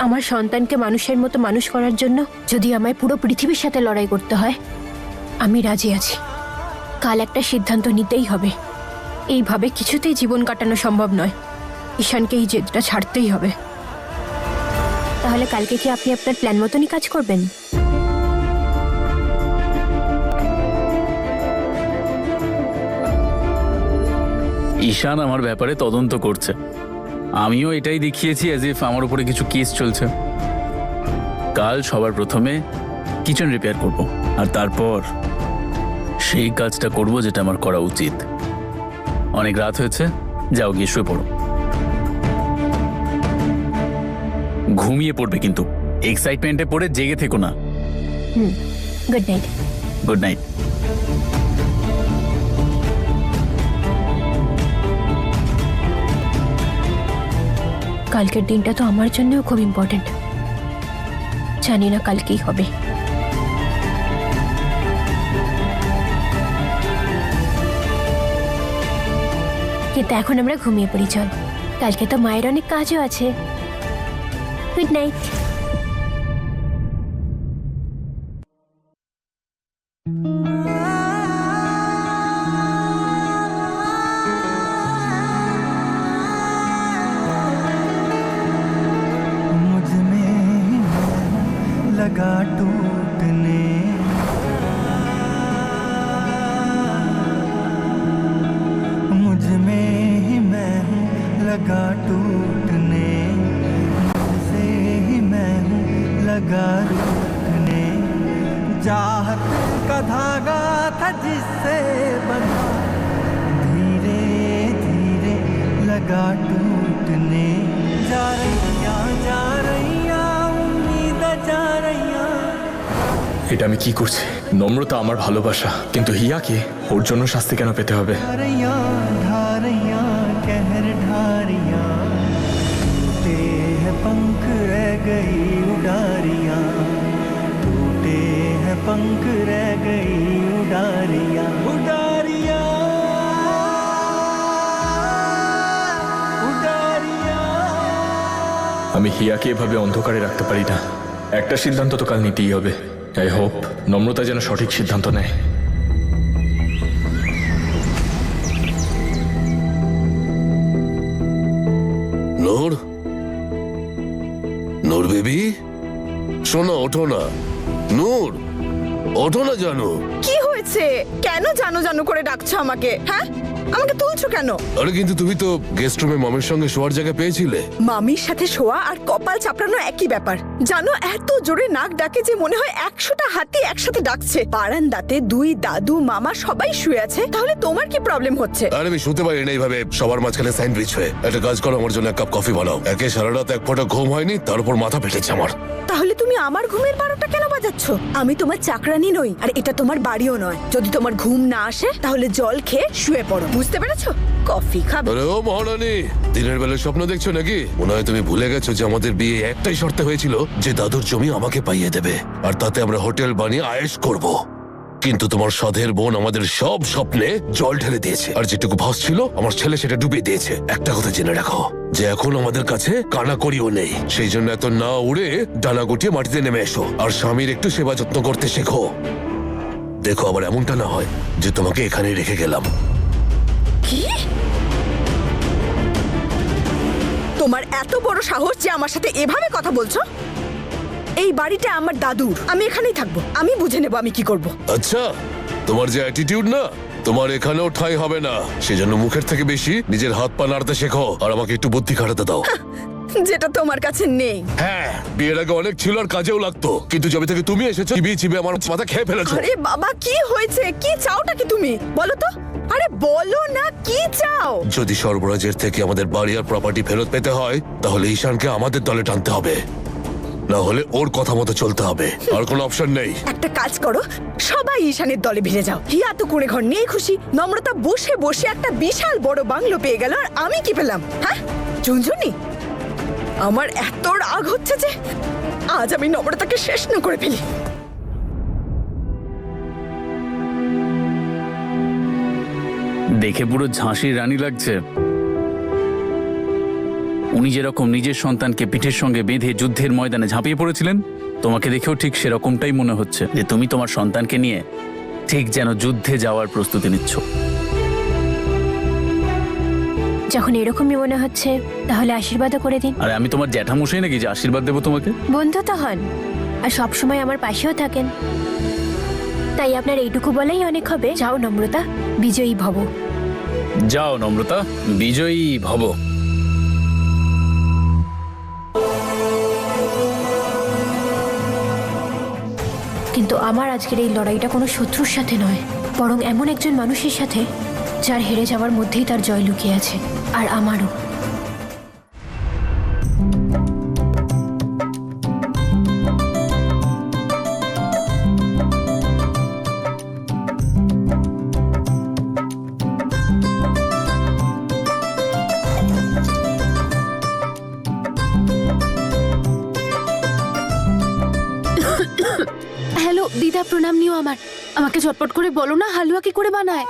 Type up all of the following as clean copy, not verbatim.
আমার সন্তানকে মানুষের মতো মানুষ করার জন্য যদি আমায় পুরো পৃথিবীর সাথে লড়াই করতে হয়, আমি রাজি আছি। কাল একটা সিদ্ধান্ত নিতেই হবে। এইভাবে কিছুতেই জীবন কাটানো সম্ভব নয়। ঈশানকে এই জেদটা ছাড়তেই হবে। তাহলে কালকে কি আপনি আপনার প্ল্যান মতনই কাজ করবেন? ঈশান আমার ব্যাপারে তদন্ত করছে, আমিও এটাই দেখিয়েছি অ্যাজ ইফ আমার উপরে কিছু কেস চলছে। কাল সবার প্রথমে কিচেন রিপেয়ার করব, আর তারপর সেই কাজটা করব যেটা আমার করা উচিত। অনেক রাত হয়েছে, যাও গিয়ে শুয়ে পড়ো। ঘুমিয়ে পড়বে কিন্তু, এক্সাইটমেন্টে পড়ে জেগে থেকো না। Good night. Good night. কালকের দিনটা তো আমার জন্যও খুব ইম্পর্টেন্ট। জানি না কাল কি হবে। কিন্তু এখন আমরা ঘুমিয়ে পড়ি, চল। কালকে তো মায়ের অনেক কাজও আছে। Good night. मुझ में लगा टूटने, मुझ में ही मैं हूँ लगा टूटने, मुझसे ही मैं हूँ लगा रूठने। चाहत का धागा था जिससे बंधा, धीरे धीरे लगा टूटने। जा रैया उम्मीद जा रैया। এটা আমি কি করছি? নম্রতা আমার ভালোবাসা, কিন্তু হিয়াকে ওর জন্য শাস্তি কেন পেতে হবে? ढारियाँ ढारियाँ कहर ढारियाँ, टूटे हैं पंख रह गई उडारियाँ, टूटे हैं पंख रह गई उडारियाँ, उडारियाँ उडारियाँ। আমি হিয়াকে এভাবে অন্ধকারে রাখতে পারি না। একটা সিদ্ধান্ত তো কাল নিতেই হবে। আই হোপ নম্রতা যেন সঠিক সিদ্ধান্ত নেয়। নূর, নূর বেবি, শোনো, ওঠো না। নূর, ওঠো না। জানো কি হয়েছে? কেন জানো জানো করে ডাকছো আমাকে? হ্যাঁ, আমাকে তুলছো কেন? আরে কিন্তু তুমি তো গেস্ট রুমে মামির সঙ্গে শোয়ার জায়গা পেয়েছিলে। মামির সাথে শোয়া আর কপাল চাপড়ানো একই ব্যাপার। জানো, এত জোরে নাক ডাকে যে মনে হয় 100টা হাতি একসাথে ডাকছে। বারান্দাতে দুই দাদু মামা সবাই শুয়ে আছে, তাহলে তোমার কি প্রবলেম হচ্ছে? আরে আমি শুতে পারি না এইভাবে সবার মাঝখানে স্যান্ডউইচ হয়ে। একটা কাজ করো, আমার জন্য এক কাপ কফি বানাও। একে সারা রাত এক ফোঁটা ঘুম হয়নি, তার উপর মাথা ফেটেছে আমার। তাহলে তুমি আমার ঘুমের 12টা কেন বাজাচ্ছ? আমি তোমার চাকরানি নই, আর এটা তোমার বাড়িও নয়। যদি তোমার ঘুম না আসে তাহলে জল খেয়ে শুয়ে পড়ো, বুঝতে পেরেছো? কফি খাবে? আরে ও মহারানী, দিনের বেলা স্বপ্ন দেখছো নাকি? মনে হয় তুমি ভুলে গেছো যে আমাদের বিয়ে একটাই শর্তে হয়েছিল, যে দাদুর জমি আমাকে পাইয়ে দেবে, আর তাতে আমরা হোটেল বানিয়ে আয়েশ করব। কিন্তু তোমার সাধের বোন আমাদের সব স্বপ্নে জল ঢেলে দিয়েছে, আর যেটুকু ভাস ছিল আমার ছেলে সেটা ডুবিয়ে দিয়েছে। একটা কথা জেনে রাখো, যে এখন আমাদের কাছে কানাকড়িও নেই। সেই জন্য এত না উড়ে ডানা গুটিয়ে মাটিতে নেমে এসো, আর স্বামীর একটু সেবা যত্ন করতে শেখো। দেখো আবার এমনটা না হয় যে তোমাকে এখানে রেখে গেলাম। কি? তোমার এত বড় সাহস যে আমার সাথে এভাবে কথা বলছো? এই বাড়িটা আমার দাদুর, আমি এখানেই থাকবো। আমি বুঝে নেবো আমি কি করব। আচ্ছা, তোমার যে অ্যাটিটিউড না, তোমার এখানেও ঠাঁই হবে না। সেজন্য মুখের থেকে বেশি নিজের হাত পা নাড়তে শেখো, আর আমাকে একটু বুদ্ধি খাটাতে দাও। যেটা তোমার কাছে নেই। হ্যাঁ, বিয়ের আগে অনেক ছিল আর কাজেও লাগতো, কিন্তু যবে থেকে তুমি এসেছো চিবিয়ে চিবিয়ে আমার মাথা খেয়ে ফেলেছো। আরে বাবা, কি হয়েছে? কি চাওটা কি তুমি? বলো তো। আরে বলো না, কি চাও? যদি সর্বরাজের থেকে আমাদের বাড়ি আর প্রপার্টি ফেরত পেতে হয়, তাহলে ঈশানকে আমাদের দলে টানতে হবে, না হলে ওর কথা মতো চলতে হবে। আর কোনো অপশন নেই। একটা কাজ করো, সবাই ঈশানের দলে ভিড়ে যাও। হিয়া তো কুড়ে ঘর নিয়ে খুশি, নম্রতা বসে বসে একটা বিশাল বড় বাংলো পেয়ে গেল, আর আমি কি পেলাম? হ্যাঁ, ঝুনঝুনি। আমার এত রাগ হচ্ছে যে আজ আমি নম্রতাকে শেষ না করে ফেলি। দেখে পুরো ঝাঁসির রানী লাগছে। উনি যেরকম নিজের সন্তানকে পিঠের সঙ্গে বেঁধে যুদ্ধের ময়দানে ঝাঁপিয়ে পড়েছিলেন, তোমাকে দেখেও ঠিক সেরকমটাই মনে হচ্ছে যে তুমি তোমার সন্তানকে নিয়ে ঠিক যেন যুদ্ধে যাওয়ার প্রস্তুতি নিচ্ছ। যখন এরকমই মনে হচ্ছে তাহলে আশীর্বাদও করে দিন। আরে আমি তোমার জ্যাঠামশাই নাকি যে আশীর্বাদ দেবো তোমাকে? বন্ধু তো হন আর সবসময় আমার পাশেও থাকেন, তাই আপনার এইটুকু বলেই অনেক হবে। যাও নম্রতা, বিজয়ী ভব। যাও নম্রতা, বিজয়ী ভব। কিন্তু আমার আজকের এই লড়াইটা কোনো শত্রুর সাথে নয়, বরং এমন একজন মানুষের সাথে যার হেরে যাওয়ার মধ্যেই তার জয় লুকিয়ে আছে। আর আমারও। হ্যালো দিদা, প্রণাম নিও আমার। আমাকে ঝটপট করে বলো না হালুয়া কি করে বানায়।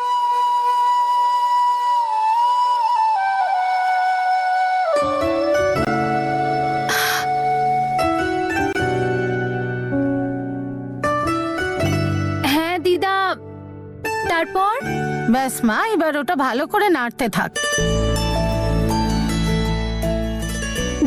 হ্যাঁ দিদা, তারপর? ব্যাস মা, এবার ওটা ভালো করে নাড়তে থাক।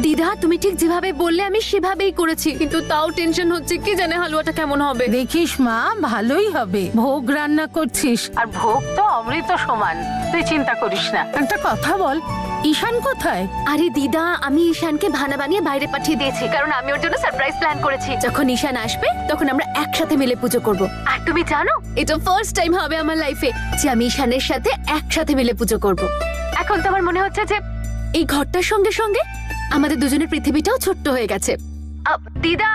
দিদা তুমি ঠিক যেভাবে বললে আমি সেভাবেই করেছি, কিন্তু তাও টেনশন হচ্ছে, কি জানে হালুয়াটা কেমন হবে। দেখিস মা, ভালোই হবে। ভোগ রান্না করছিস, আর ভোগ তো অমৃত সমান, তুই চিন্তা করিস না। একটা কথা বল, ঈশান কোথায়? আরে দিদা, আমি ঈশানকে ভানা বানিয়ে বাইরে পাঠিয়ে দিয়েছি, কারণ আমি ওর জন্য সারপ্রাইজ প্ল্যান করেছি। যখন ঈশান আসবে তখন আমরা একসাথে মিলে পুজো করব। আর তুমি জানো, এটা ফার্স্ট টাইম হবে আমার লাইফে যে আমি ঈশানের সাথে একসাথে মিলে পুজো করব। এখন তো আমার মনে হচ্ছে যে এই ঘরটার সঙ্গে সঙ্গে আমাদের দুজনের পৃথিবীটাও ছোট্ট হয়ে গেছে। দিদা,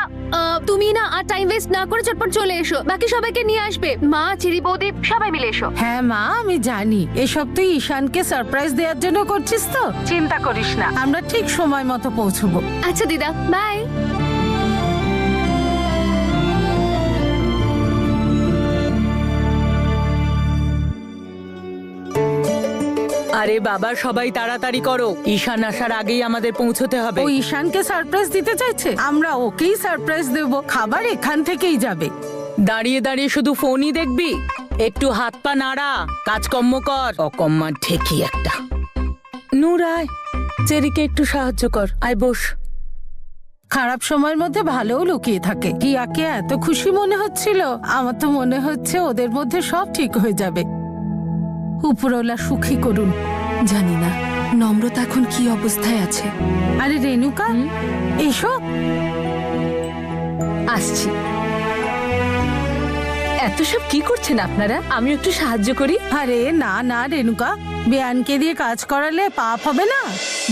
তুমি না আর টাইম ওয়েস্ট না করে চটপট চলে এসো, বাকি সবাইকে নিয়ে আসবে। মা, চিরি বৌদি, সবাই মিলে এসো। হ্যাঁ মা, আমি জানি এসব তুই ঈশানকে সারপ্রাইজ দেওয়ার জন্য করছিস, তো চিন্তা করিস না, আমরা ঠিক সময় মতো পৌঁছবো। আচ্ছা দিদা, বাই। আরে বাবা, সবাই তাড়াতাড়ি করো, ঈশান আসার আগেই আমাদের পৌঁছতে হবে। ও ঈশানকে সারপ্রাইজ দিতে চাইছে, আমরা ওকেই সারপ্রাইজ দেব। খাবার এখান থেকেই যাবে। দাঁড়িয়ে দাঁড়িয়ে শুধু ফোনই দেখবি? একটু হাত পা নাড়া, কাজকর্ম কর। অকম্মা ঠেকি একটা। নূর আয়, চেরিকে একটু সাহায্য কর, আয় বস। খারাপ সময়ের মধ্যে ভালোও লুকিয়ে থাকে। হিয়াকে এত খুশি মনে হচ্ছিল, আমার তো মনে হচ্ছে ওদের মধ্যে সব ঠিক হয়ে যাবে। উপরওয়ালা সুখী করুন। জানি না নম্রতা এখন কি অবস্থায় আছে। আরে রেণুকা, এসো। আসছি। এত সব কি করছেন আপনারা? আমি একটু সাহায্য করি। আরে না না রেণুকা, বেয়ানকে দিয়ে কাজ করালে পাপ হবে না।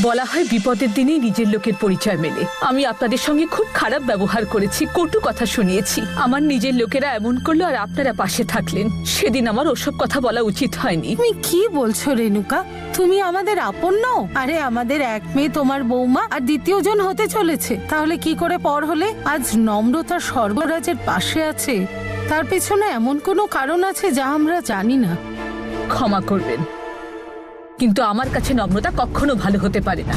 বলা হয় বিপদের দিনেই নিজের লোকের পরিচয় মেলে। আমি আপনাদের সঙ্গে খুব খারাপ ব্যবহার করেছি, কটু কথা শুনিয়েছি। আমার নিজের লোকেরা এমন করলো আর আপনারা পাশে থাকলেন। সেদিন আমার ওসব কথা বলা উচিত হয়নি। তুমি কি বলছো রেণুকা? তুমি আমাদের আপন নও? আরে আমাদের এক মেয়ে তোমার বৌমা, আর দ্বিতীয় জন হতে চলেছে। তাহলে কি করে পর হলে? আজ নম্রতা স্বর্গরাজের পাশে আছে, তার পেছনে এমন কোনো কারণ আছে যা আমরা জানি না। ক্ষমা করবেন, কিন্তু আমার কাছে নম্রতা কখনো ভালো হতে পারে না।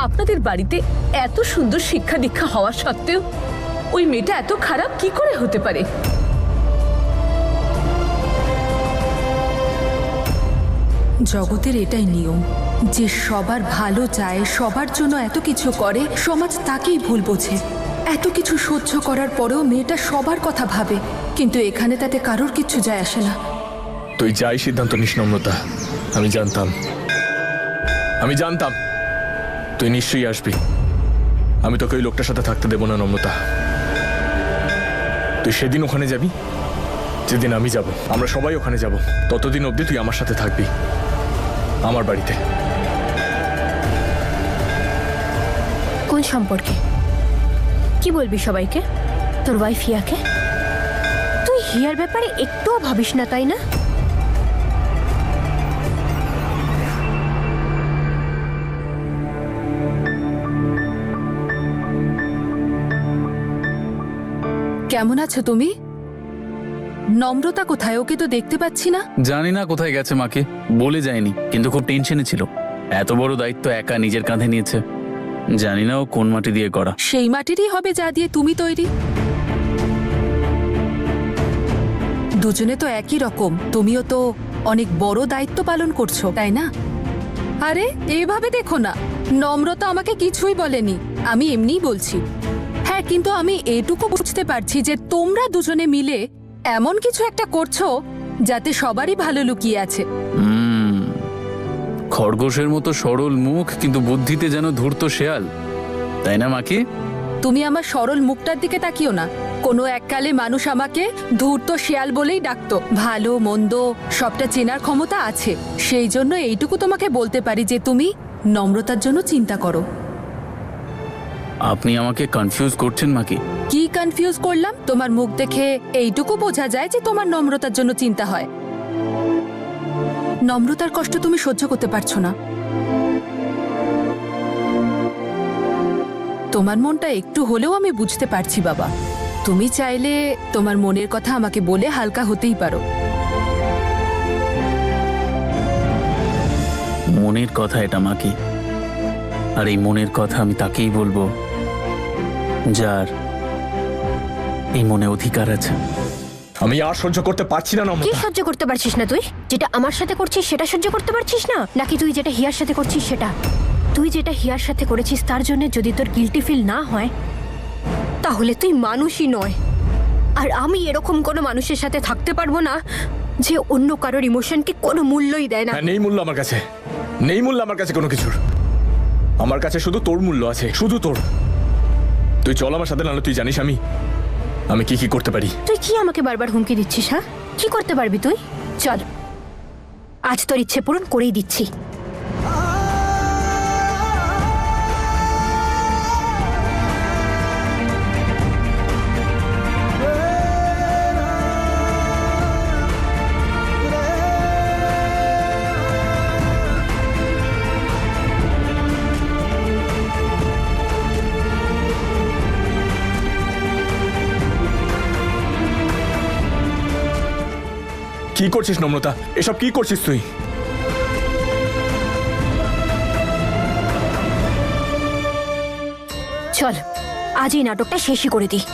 আপনাদের বাড়িতে এত সুন্দর শিক্ষা দীক্ষা হওয়া সত্ত্বেও ওই মেয়েটা এত খারাপ কি করে হতে পারে? জগতের এটাই নিয়ম, যে সবার ভালো চায়, সবার জন্য এত কিছু করে, সমাজ তাকেই ভুল বোঝে। এত কিছু সহ্য করার পরেও মেয়েটা সবার কথা ভাবে, কিন্তু এখানে তাতে কারোর কিচ্ছু যায় আসে না। তুই যাই সিদ্ধান্ত নিস নম্রতা, আমি জানতাম তুই নিশ্চয়ই আসবি। আমি তোকে ওই লোকটার সাথে থাকতে দেবো না নম্রতা। তুই সেদিন ওখানে যাবি যেদিন আমি যাব, আমরা সবাই ওখানে যাব। ততদিন অবধি তুই আমার সাথে থাকবি, আমার বাড়িতে। কোন সম্পর্কে? কি বলবি সবাইকে? তোর ওয়াইফ হিয়াকে? তুই হিয়ার ব্যাপারে একটুও ভাবিস না, তাই না? কেমন আছো তুমি? নম্রতা কোথায়? ওকে তো দেখতে পাচ্ছি না। জানি না কোথায় গেছে, মাকে বলে যায়নি, কিন্তু খুব টেনশনে ছিল। এত বড় দায়িত্ব একা নিজের কাঁধে নিয়েছে। জানি না ও কোন মাটি দিয়ে করা। সেই মাটিরই হবে যা দিয়ে তুমি তৈরি। দুজনে তো একই রকম, তুমিও তো অনেক বড় দায়িত্ব পালন করছো, তাই না? আরে এভাবে দেখো না, নম্রতা আমাকে কিছুই বলেনি, আমি এমনিই বলছি। হ্যাঁ, কিন্তু আমি এটুকু বুঝতে পারছি যে তোমরা দুজনে মিলে এমন কিছু একটা করছো যাতে সবারই ভালো লুকিয়ে আছে। খরগোশের মতো সরল মুখ, কিন্তু বুদ্ধিতে যেন ধূর্ত শেয়াল, তাই না মাকি? তুমি আমার সরল মুখটার দিকে তাকিও না। কোনো এককালে মানুষ আমাকে ধূর্ত শেয়াল বলেই ডাকতো। ভালো মন্দ সবটা চেনার ক্ষমতা আছে, সেই জন্য এইটুকু তোমাকে বলতে পারি যে তুমি নম্রতার জন্য চিন্তা করো। আপনি আমাকে কনফিউজ করছেন মাকি। কি কনফিউজ করলাম? তোমার মুখ দেখে এইটুকু বোঝা যায় যে তোমার নম্রতার জন্য চিন্তা হয়। নম্রতার কষ্ট তুমি সহ্য করতে পারছো না। তোমার মনটা একটু হলেও আমি বুঝতে পারছি বাবা। তুমি চাইলে তোমার মনের কথা আমাকে বলে হালকা হতেই পারো। মনের কথা এটা মাকি, আর এই মনের কথা আমি তাকেই বলবো যার এই মনে অধিকার আছে। আমি আর সহ্য করতে পারছি না কি নম্রতা। সহ্য করতে পারছিস না তুই? যেটা আমার সাথে করছিস সেটা সহ্য করতে পারছিস না, নাকি তুই যেটা হিয়ার সাথে করছিস সেটা? তুই যেটা হিয়ার সাথে করেছিস তার জন্য যদি তোর গিল্টি ফিল না হয় তাহলে তুই মানুষই নয়। আর আমি এরকম কোনো মানুষের সাথে থাকতে পারবো না যে অন্য কারোর ইমোশনকে কোনো মূল্যই দেয় না। হ্যাঁ, নেই মূল্য আমার কাছে, নেই মূল্য আমার কাছে কোনো কিছুর। আমার কাছে শুধু তোর মূল্য আছে, শুধু তোর। তুই চল আমার সাথে, নাহলে তুই জানিস আমি কি কি করতে পারি। তুই কি আমাকে বারবার হুমকি দিচ্ছিস? হ্যাঁ, কি করতে পারবি তুই? চল, আজ তোর ইচ্ছে পূরণ করেই দিচ্ছি। কি করছিস নম্রতা? এসব কি করছিস তুই? চল, আজ এই নাটকটা শেষই করে দিই।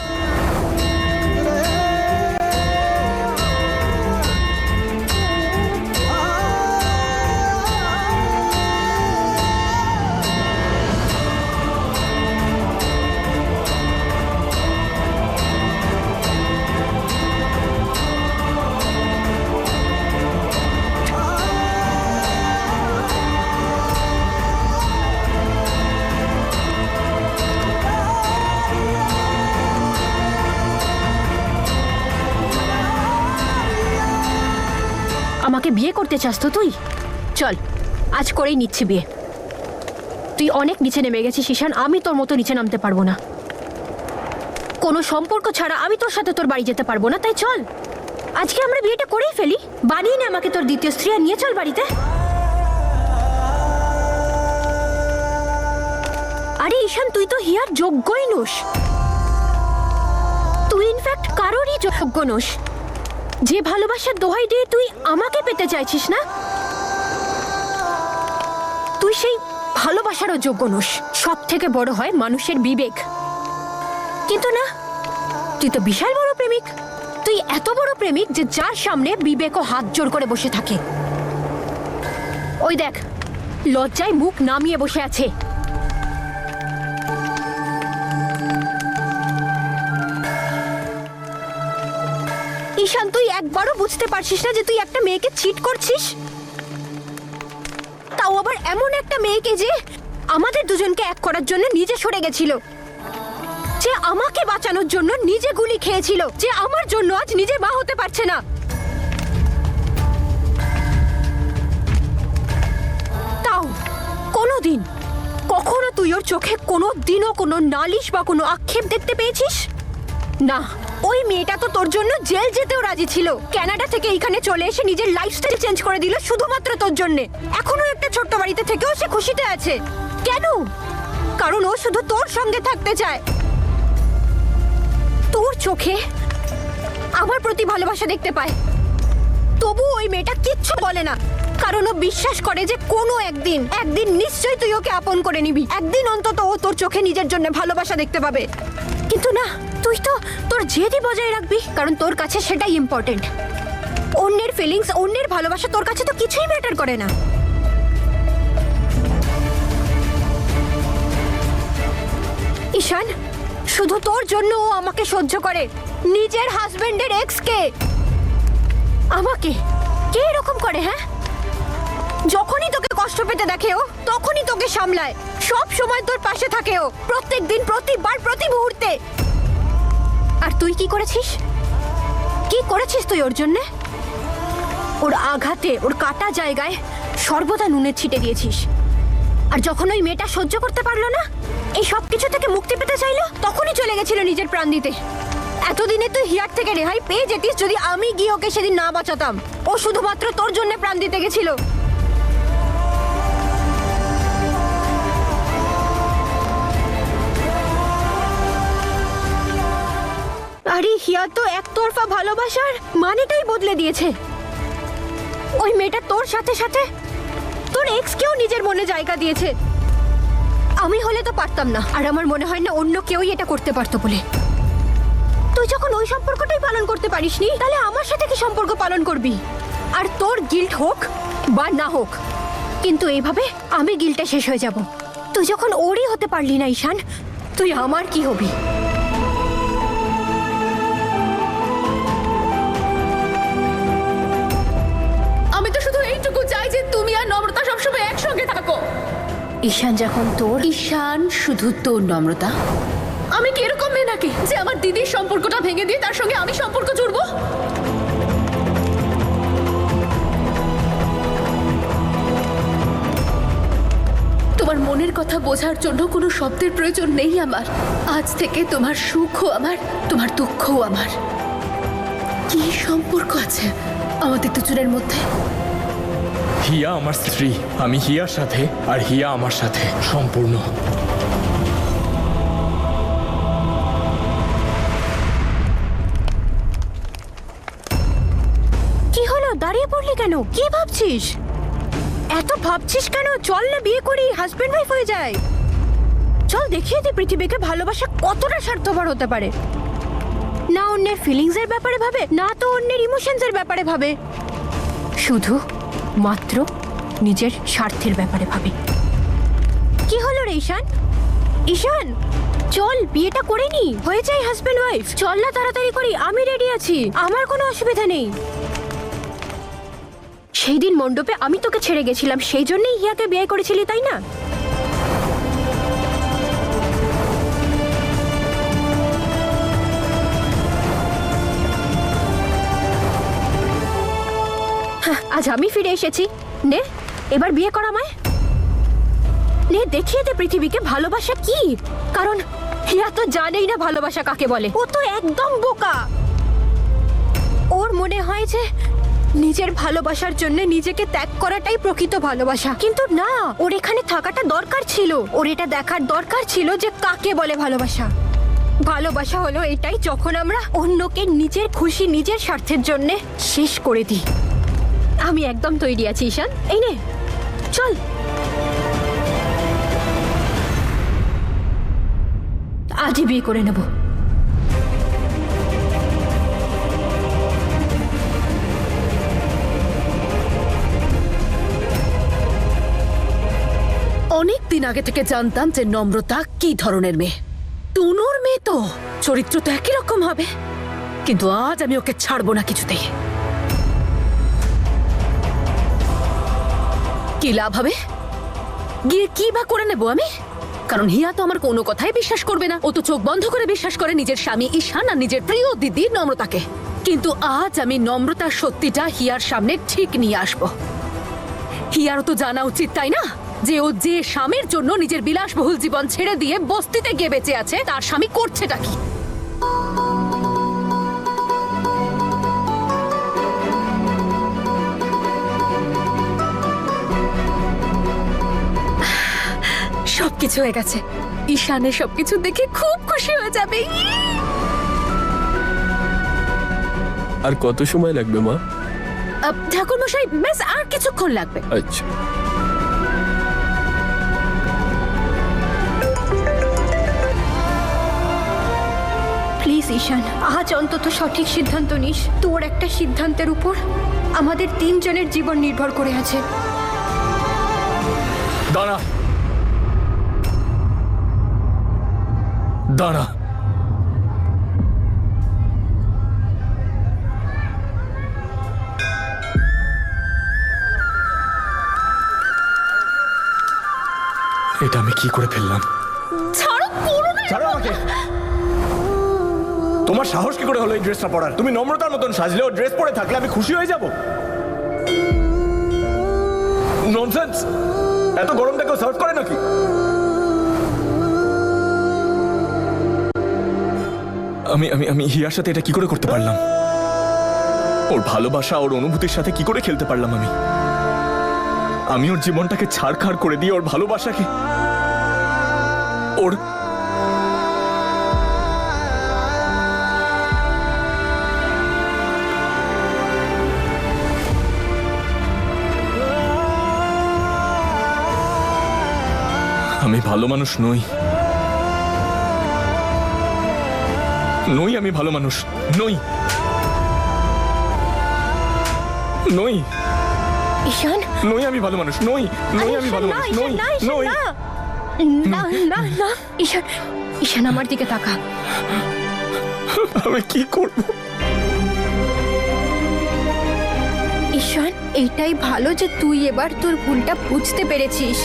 আমাকে বিয়ে করতে চাস তো তুই? চল, আজ করেই নিচ্ছি বিয়ে। তুই অনেক নিচে নেমে গেছিস ঈশান, আমি তোর মতো নিচে নামতে পারবো না। কোনো সম্পর্ক ছাড়া আমি তোর সাথে তোর বাড়ি যেতে পারবো না, তাই চল আজকে আমরা বিয়েটা করেই ফেলি। বানিয়ে নে আমাকে তোর দ্বিতীয় স্ত্রী আর নিয়ে চল বাড়িতে। আরে ঈশান, তুই তো হিয়ার যোগ্যই নোস। তুই ইনফ্যাক্ট কারোরই যোগ্য নোস। যে ভালোবাসার দোহাই দিয়ে তুই আমাকে পেতে চাইছিস না, তুই সেই ভালোবাসারও যোগ্য নোস। সব থেকে বড় হয় মানুষের বিবেক, কিন্তু না, তুই তো বিশাল বড় প্রেমিক। তুই এত বড় প্রেমিক যে যার সামনে বিবেকও হাত জোড় করে বসে থাকে। ওই দেখ, লজ্জায় মুখ নামিয়ে বসে আছে। ঈশান, তুই একবারও বুঝতে পারছিস না যে তুই একটা মেয়েকে চিট করছিস? তাও আবার এমন একটা মেয়েকে যে আমাদের দুজনকে এক করার জন্য নিজে সরে গেছিল, যে আমাকে বাঁচানোর জন্য নিজে গুলি খেয়েছিল, যে আমার জন্য আজ নিজে মা হতে পারছে না। তাও কোনোদিন কখনো তুই ওর চোখে কোনো দিনও কোনো নালিশ বা কোনো আক্ষেপ দেখতে পেয়েছিস? না, ওই মেয়েটা তো তোর জন্য জেল যেতেও রাজি ছিল। কানাডা থেকে এখানে চলে এসে নিজের লাইফস্টাইল চেঞ্জ করে দিল শুধুমাত্র তোর জন্য। এখনো একটা ছোট্ট বাড়িতে থেকেও সে খুশিতে আছে। কেন? কারণ ও শুধু তোর সঙ্গে থাকতে চায়। তোর চোখে আমার প্রতি ভালোবাসা দেখতে পায়, তবু ওই মেয়েটা কিচ্ছু বলে না। কারণ ও বিশ্বাস করে যে কোনো একদিন নিশ্চয়ই তুই ওকে আপন করে নিবি, একদিন অন্তত ও তোর চোখে নিজের জন্য ভালোবাসা দেখতে পাবে। কিন্তু না, তুই তো তোর জেদই বজায় রাখবি, কারণ তোর কাছে সেটাই ইম্পর্টেন্ট। অন্যের ফিলিংস, অন্যের ভালোবাসা তোর কাছে তো কিছুই ম্যাটার করে না। ঈশান, শুধু তোর জন্য ও আমাকে সহ্য করে, নিজের হাজবেন্ডের এক্সকে। আমাকে কে এরকম করে? হ্যাঁ, যখনই তোকে কষ্ট পেতে দেখে ও তখনই তোকে সামলায়, সব সময় তোর পাশে থাকে ও, প্রত্যেক দিন, প্রতিবার, প্রতি মুহূর্তে। আর তুই কি করেছিস? কি করেছিস তুই ওর জন্যে? ওর আঘাতে, ওর কাটা জায়গায় সর্বদা নুনের ছিটে দিয়েছিস। আর যখন ওই মেয়েটা সহ্য করতে পারলো না, এই সব কিছু থেকে মুক্তি পেতে চাইলো, তখনই চলে গেছিল নিজের প্রাণ দিতে। এতদিনে তুই হিয়ার থেকে রেহাই পেয়ে যেতিস যদি আমি গিয়ে ওকে সেদিন না বাঁচাতাম। ও শুধুমাত্র তোর জন্য প্রাণ দিতে গেছিল। আরে হিয়া তো একতরফা ভালোবাসার মানেটাই বদলে দিয়েছে। ওই মেয়েটা তোর সাথে সাথে তোর এক্সকেও নিজের মনে জায়গা দিয়েছে। আমি হলে তো পারতাম না, আর আমার মনে হয় না অন্য কেউই এটা করতে পারতো বলে। তুই যখন ওই সম্পর্কটাই পালন করতে পারিসনি, তাহলে আমার সাথে কি সম্পর্ক পালন করবি? আর তোর গিল্ট হোক বা না হোক, কিন্তু এইভাবে আমি গিল্টে শেষ হয়ে যাব। তুই যখন ওরই হতে পারলি না ঈশান, তুই আমার কি হবি? আমি তো শুধু এইটুকু চাই যে তুমি আর নম্রতা সবসময় একসঙ্গে থাকো। ঈশান যখন তোর, ঈশান শুধু তোর নম্রতা? আমি কি এরকম মেয়ে নাকি যে আমার দিদির সম্পর্কটা ভেঙে দিয়ে তার সঙ্গে আমি সম্পর্ক জুড়বো? তোমার মনের কথা বোঝার জন্য কোনো শব্দের প্রয়োজন নেই আমার। আজ থেকে তোমার সুখও আমার, তোমার দুঃখও আমার। কি সম্পর্ক আছে আমাদের দুজনের মধ্যে? হিয়া আমার স্ত্রী, আমি হিয়ার সাথে, আর হিয়া আমার সাথে সম্পূর্ণ। কি হলো? দাঁড়িয়ে পড়লি কেন? কি ভাবছিস? এত ভাবছিস কেন? চল না বিয়ে করি, হাজবেন্ড ওয়াইফ হয়ে যায়। চল দেখিয়ে দে পৃথিবীকে ভালোবাসা কতটা স্বার্থপর হতে পারে। না অন্যের ফিলিংস এর ব্যাপারে ভাবে, না তো অন্যের ইমোশনস এর ব্যাপারে ভাবে, শুধু মাত্র নিজের স্বার্থের ব্যাপারে ভাবে। কি হলো রে ঈশান? ঈশান, চল বিয়েটা করে নি, হয়ে যাই হাজবেন্ড ওয়াইফ। চল না তাড়াতাড়ি করি, আমি রেডি আছি, আমার কোনো অসুবিধা নেই। সেই দিন মণ্ডপে আমি তোকে ছেড়ে গেছিলাম, সেই জন্যই হিয়াকে বিয়ে করেছিলি, তাই না? হ্যাঁ, আজ আমি ফিরে এসেছি। নে এবার বিয়ে কর আমায়। নে দেখিয়ে দে পৃথিবীকে ভালোবাসা কি। কারণ হিয়া তো জানেই না ভালোবাসা কাকে বলে। ও তো একদম বোকা। ওর মনে হয় যে নিজের ভালোবাসার জন্য নিজেকে ত্যাগ করাটাই প্রকৃত ভালোবাসা, কিন্তু না, ওর এখানে থাকাটা দরকার ছিল। ওর এটা দেখার দরকার ছিল যে কাকে বলে ভালোবাসা। ভালোবাসা হলো এটাই যখন আমরা অন্যকে নিজের খুশি, নিজের স্বার্থের জন্য শেষ করে দিই। আমি একদম তৈরি আছি ঈশান, এই নে চল। আজই বিয়ে করে নেব। অনেক দিন আগে থেকে জানতাম যে নম্রতা কি ধরনের মেয়ে। তুনোর মেয়ে তো, চরিত্র তো একই রকম হবে, কিন্তু আজ আমি ওকে ছাড়বো না কিছুতেই। কি লাভ হবে? গিয়ে কি বা করে নেবো আমি? কারণ হিয়া তো আমার কোনো কথাই বিশ্বাস করবে না। ও তো চোখ বন্ধ করে বিশ্বাস করে নিজের স্বামী ঈশান আর নিজের প্রিয় দিদি নম্রতাকে। কিন্তু আজ আমি নম্রতার সত্যিটা হিয়ার সামনে ঠিক নিয়ে আসবো। হিয়ারও তো জানা উচিত, তাই না, যে ও যে স্বামীর জন্য নিজের বিলাসবহুল জীবন ছেড়ে দিয়ে বস্তিতে গিয়ে বেঁচে আছে, তার স্বামী করছেটা কি। সবকিছু হয়ে গেছে। ঈশানে সবকিছু দেখে খুব খুশি হয়ে যাবে। আর কত সময় লাগবে মা? ঠাকুর মশাই ব্যাস আর কিছুক্ষণ লাগবে। আচ্ছা, প্লিজ ঈশান, আজ অন্তত সঠিক সিদ্ধান্ত নিস। তোর একটা সিদ্ধান্তের উপর আমাদের 3 জনের জীবন নির্ভর করে আছে। দাঁড়া দাঁড়া, এটা আমি কি করে ফেললাম? ছাড়ো, করো না। ছাড়ো আমাকে। তোমার সাহস কি করে হলো এই ড্রেসটা পরার? তুমি নম্রতার মতন সাজলেও ড্রেস পরে থাকলে আমি খুশি হয়ে যাব? ননসেন্স! এত গরমটা কেউ সার্ভ করে নাকি? আমি আমি আমি হিয়ার সাথে এটা কি করে করতে পারলাম? ওর ভালোবাসা, ওর অনুভূতির সাথে কি করে খেলতে পারলাম আমি? আমি ওর জীবনটাকে ছাড়খাড় করে দিয়ে ওর ভালোবাসাকে, ওর আমি ভালো মানুষ নই। নই, আমি ভালো মানুষ নই। নই ঈশান, নই, আমি ভালো মানুষ নই। নই, আমি ভালো মানুষ নই। নই, না না না ঈশান, ঈশান আমার দিকে তাকা। আমি কি করব? ঈশান, এইটাই ভালো যে তুই এবার তোর ভুলটা বুঝতে পেরেছিস।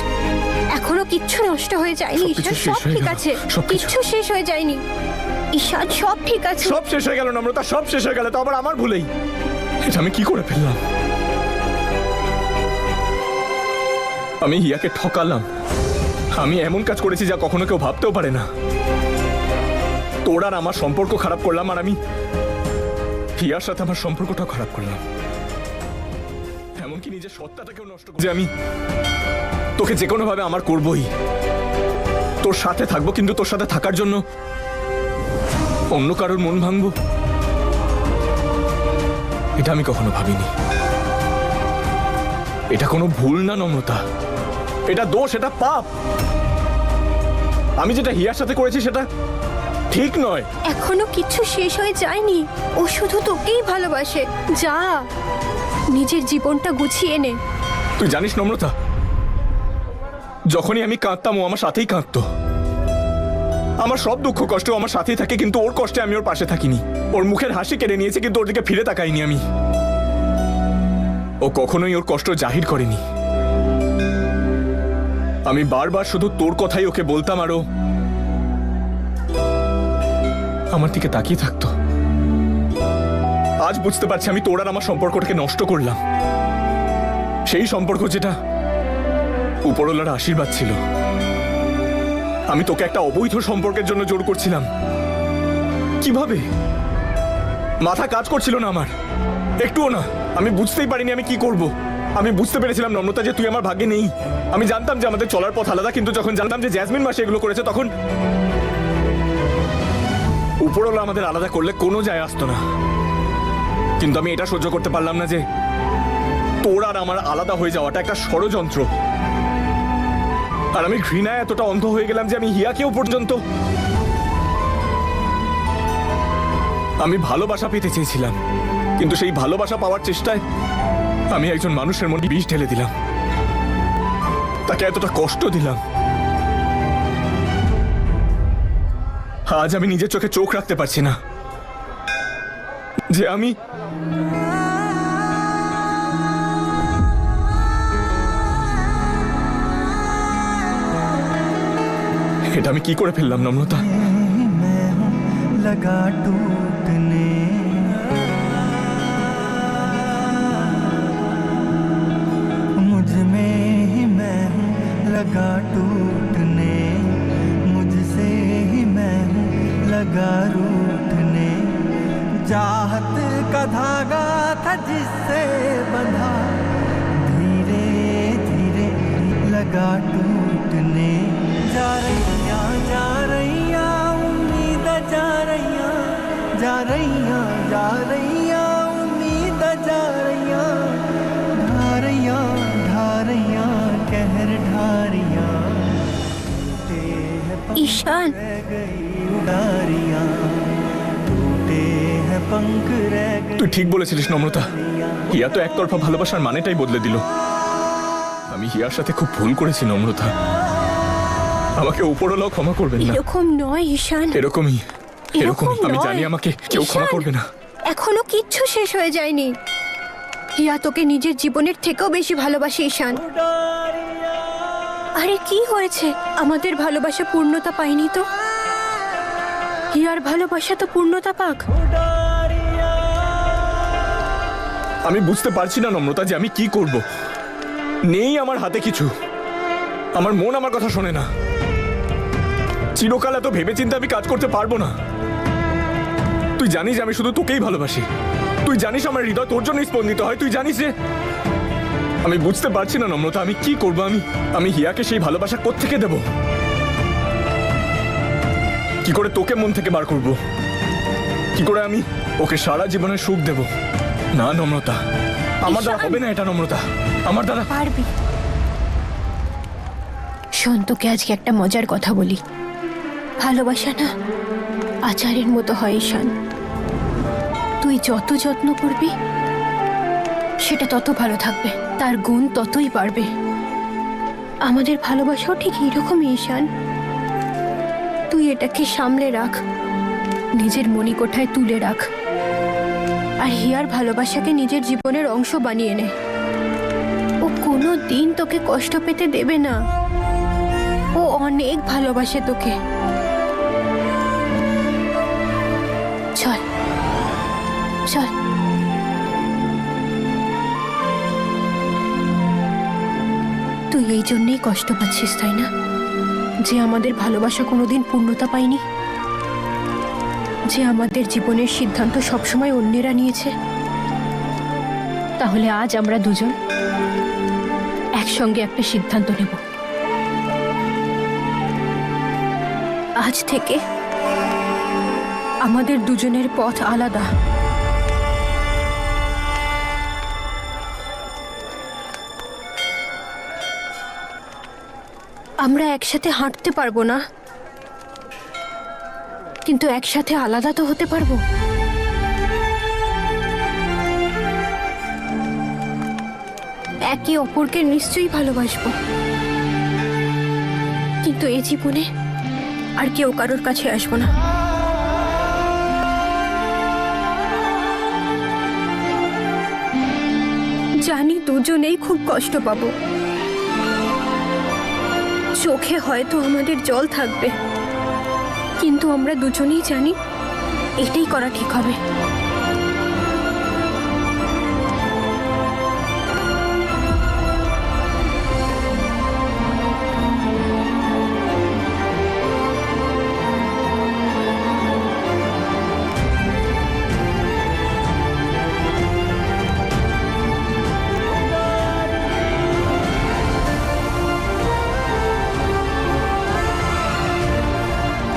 এখনো কিচ্ছু নষ্ট হয়ে যায়নি ঈশান, সবকিছু শেষ সব হয়ে ঠিক গেল। আছে। সবকিছু। কিচ্ছু শেষ হয়ে যায়নি ঈশান, সব ঠিক আছে। সব শেষ হয়ে গেল নম্রতা, সব শেষ হয়ে গেল তো আবার আমার ভুলেই। এটা আমি কি করে ফেললাম? আমি হিয়াকে ঠকালাম। আমি এমন কাজ করেছি যা কখনো কেউ ভাবতেও পারে না। তোর আর আমার সম্পর্ক খারাপ করলাম, আর আমি হিয়ার সাথে আমার সম্পর্কটাও খারাপ করলাম। এমনকি নিজের সত্তাটাকেও নষ্ট করে যে আমি তোকে যে কোনো ভাবে আমার করবই, তোর সাথে থাকবো, কিন্তু তোর সাথে থাকার জন্য অন্য কারোর মন ভাঙবো, এটা আমি কখনো ভাবিনি। এটা কোনো ভুল না নম্রতা, এটা দোষ, এটা পাপ। আমি যেটা হিয়ার সাথে করেছি সেটা ঠিক নয়। এখনো কিচ্ছু শেষ হয়ে যায়নি। ও শুধু তোকেই ভালোবাসে। যা, নিজের জীবনটা গুছিয়ে নে। তুই জানিস নম্রতা, যখনই আমি কাঁদতাম ও আমার সাথেই কাঁদতো। আমার সব দুঃখ কষ্ট আমার সাথেই থাকে, কিন্তু ওর কষ্টে আমি ওর পাশে থাকিনি। ওর মুখের হাসি কেড়ে নিয়েছে, কিন্তু ওর দিকে ফিরে তাকাইনি আমি। ও কখনোই ওর কষ্ট জাহির করেনি। আমি বারবার শুধু তোর কথাই ওকে বলতাম, আর ও আমার দিকে তাকিয়ে থাকতো। আজ বুঝতে পারছি আমি তোর আর আমার সম্পর্কটাকে নষ্ট করলাম। সেই সম্পর্ক যেটা উপরওয়ালার আশীর্বাদ ছিল। আমি তোকে একটা অবৈধ সম্পর্কের জন্য জোর করছিলাম। কিভাবে? মাথা কাজ করছিল না আমার, একটুও না। আমি বুঝতেই পারিনি আমি কি করব। আমি বুঝতে পেরেছিলাম নম্রতা যে তুই আমার ভাগ্যে নেই। আমি জানতাম যে আমাদের চলার পথ আলাদা, কিন্তু যখন জানতাম যে জ্যাসমিন মাসে এগুলো করেছে, তখন উপরওয়ালা আমাদের আলাদা করলে কোনো যায় আসতো না। কিন্তু আমি এটা সহ্য করতে পারলাম না যে তোর আর আমার আলাদা হয়ে যাওয়াটা একটা ষড়যন্ত্র। আর আমি ঘৃণায় এতটা অন্ধ হয়ে গেলাম যে আমি হিয়াকেও পর্যন্ত আমি ভালোবাসা পেতে চেয়েছিলাম, কিন্তু সেই ভালোবাসা পাওয়ার চেষ্টায় আমি একজন মানুষের মনে বিষ ঢেলে দিলাম, তাকে এতটা কষ্ট দিলাম। আজ আমি নিজের চোখে চোখ রাখতে পারছি না যে আমি এটা আমি কি করে ফেললাম নম্রতা? लगा टूटने मुझ में ही मैं हूँ लगा टूटने, मुझसे ही मैं हूँ लगा रूठने। चाहत का धागा था जिससे बंधा, धीरे धीरे लगा टूटने। जा रैया उम्मीद जा रैया, जा रैया उम्मीद जा रैया। लहर ढारियां टूटे हैं ঈশান उड़ारियां टूटे हैं पंख रह गए তুই ঠিক বলেছিলিস নম্রতা, হিয়া তো একতরফা ভালোবাসার মানেটাই বদলে দিল। আমি হিয়ার সাথে খুব ভুল করেছি নম্রতা, আমাকে উপরওয়ালাও ক্ষমা করবেন না। এরকম নয় ঈশান, এরকমই এরকম আমি নয়। জানি আমাকে কেউ ক্ষমা ঈশান, করবে না। এখনো কিচ্ছু শেষ হয়ে যায়নি। হিয়া তোকে নিজের জীবনের থেকেও বেশি ভালোবাসে ঈশান। আরে কি হয়েছে? আমাদের ভালোবাসা পূর্ণতা পায়নি তো? হিয়ার ভালোবাসা তো পূর্ণতা পাক। আমি বুঝতে পারছি না নম্রতা যে আমি কি করব। নেই আমার হাতে কিছু, আমার মন আমার কথা শোনে না। চিরকাল এত ভেবেচিন্তে আমি কাজ করতে পারবো না। তুই জানিস আমি শুধু তোকেই ভালোবাসি, তুই জানিস আমার হৃদয় তোর জন্যই স্পন্দিত হয়, তুই জানিস যে আমি বুঝতে পারছি না নম্রতা আমি কি করব। আমি হিয়াকে সেই ভালোবাসা কোত্থেকে দেব? কি করে তোকে মন থেকে বার করব? কি করে আমি ওকে সারা জীবনের সুখ দেব? না নম্রতা, আমার দ্বারা হবে না এটা নম্রতা, আমার দ্বারা। পারবি। শোন, তোকে আজকে একটা মজার কথা বলি। ভালোবাসা না আচারের মতো হয় ঈশান। তুই যত যত্ন করবি সেটা তত ভালো থাকবে, তার গুণ ততই বাড়বে। আমাদের ভালোবাসাও ঠিক এরকমই ঈশান। তুই এটাকে সামলে রাখ, নিজের মণিকোঠায় তুলে রাখ, আর হিয়ার ভালোবাসাকে নিজের জীবনের অংশ বানিয়ে নে। ও কোনো দিন তোকে কষ্ট পেতে দেবে না। ও অনেক ভালোবাসে তোকে। চল চল। তুই এই জন্যেই কষ্ট পাচ্ছিস তাই না, যে আমাদের ভালোবাসা কোনোদিন পূর্ণতা পায়নি, যে আমাদের জীবনের সিদ্ধান্ত সবসময় অন্যেরা নিয়েছে। তাহলে আজ আমরা দুজন একসঙ্গে একটা সিদ্ধান্ত নেব। আজ থেকে আমাদের দুজনের পথ আলাদা। আমরা একসাথে হাঁটতে পারবো না, কিন্তু একসাথে আলাদা তো হতে পারবো। একে অপরকে নিশ্চয়ই ভালোবাসবো, কিন্তু এই জীবনে আর কেউ কারোর কাছে আসবো না। জানি দুজনেই খুব কষ্ট পাবো, চোখে হয়তো আমাদের জল থাকবে, কিন্তু আমরা দুজনেই জানি এটাই করা ঠিক হবে।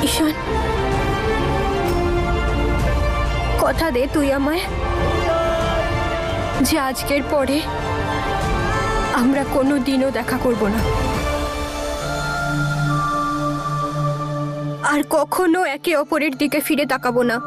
ঈশান, কথা দে তুই আমায় যে আজকের পরে আমরা কোনো দিনও দেখা করব না, আর কখনো একে অপরের দিকে ফিরে তাকাবো না।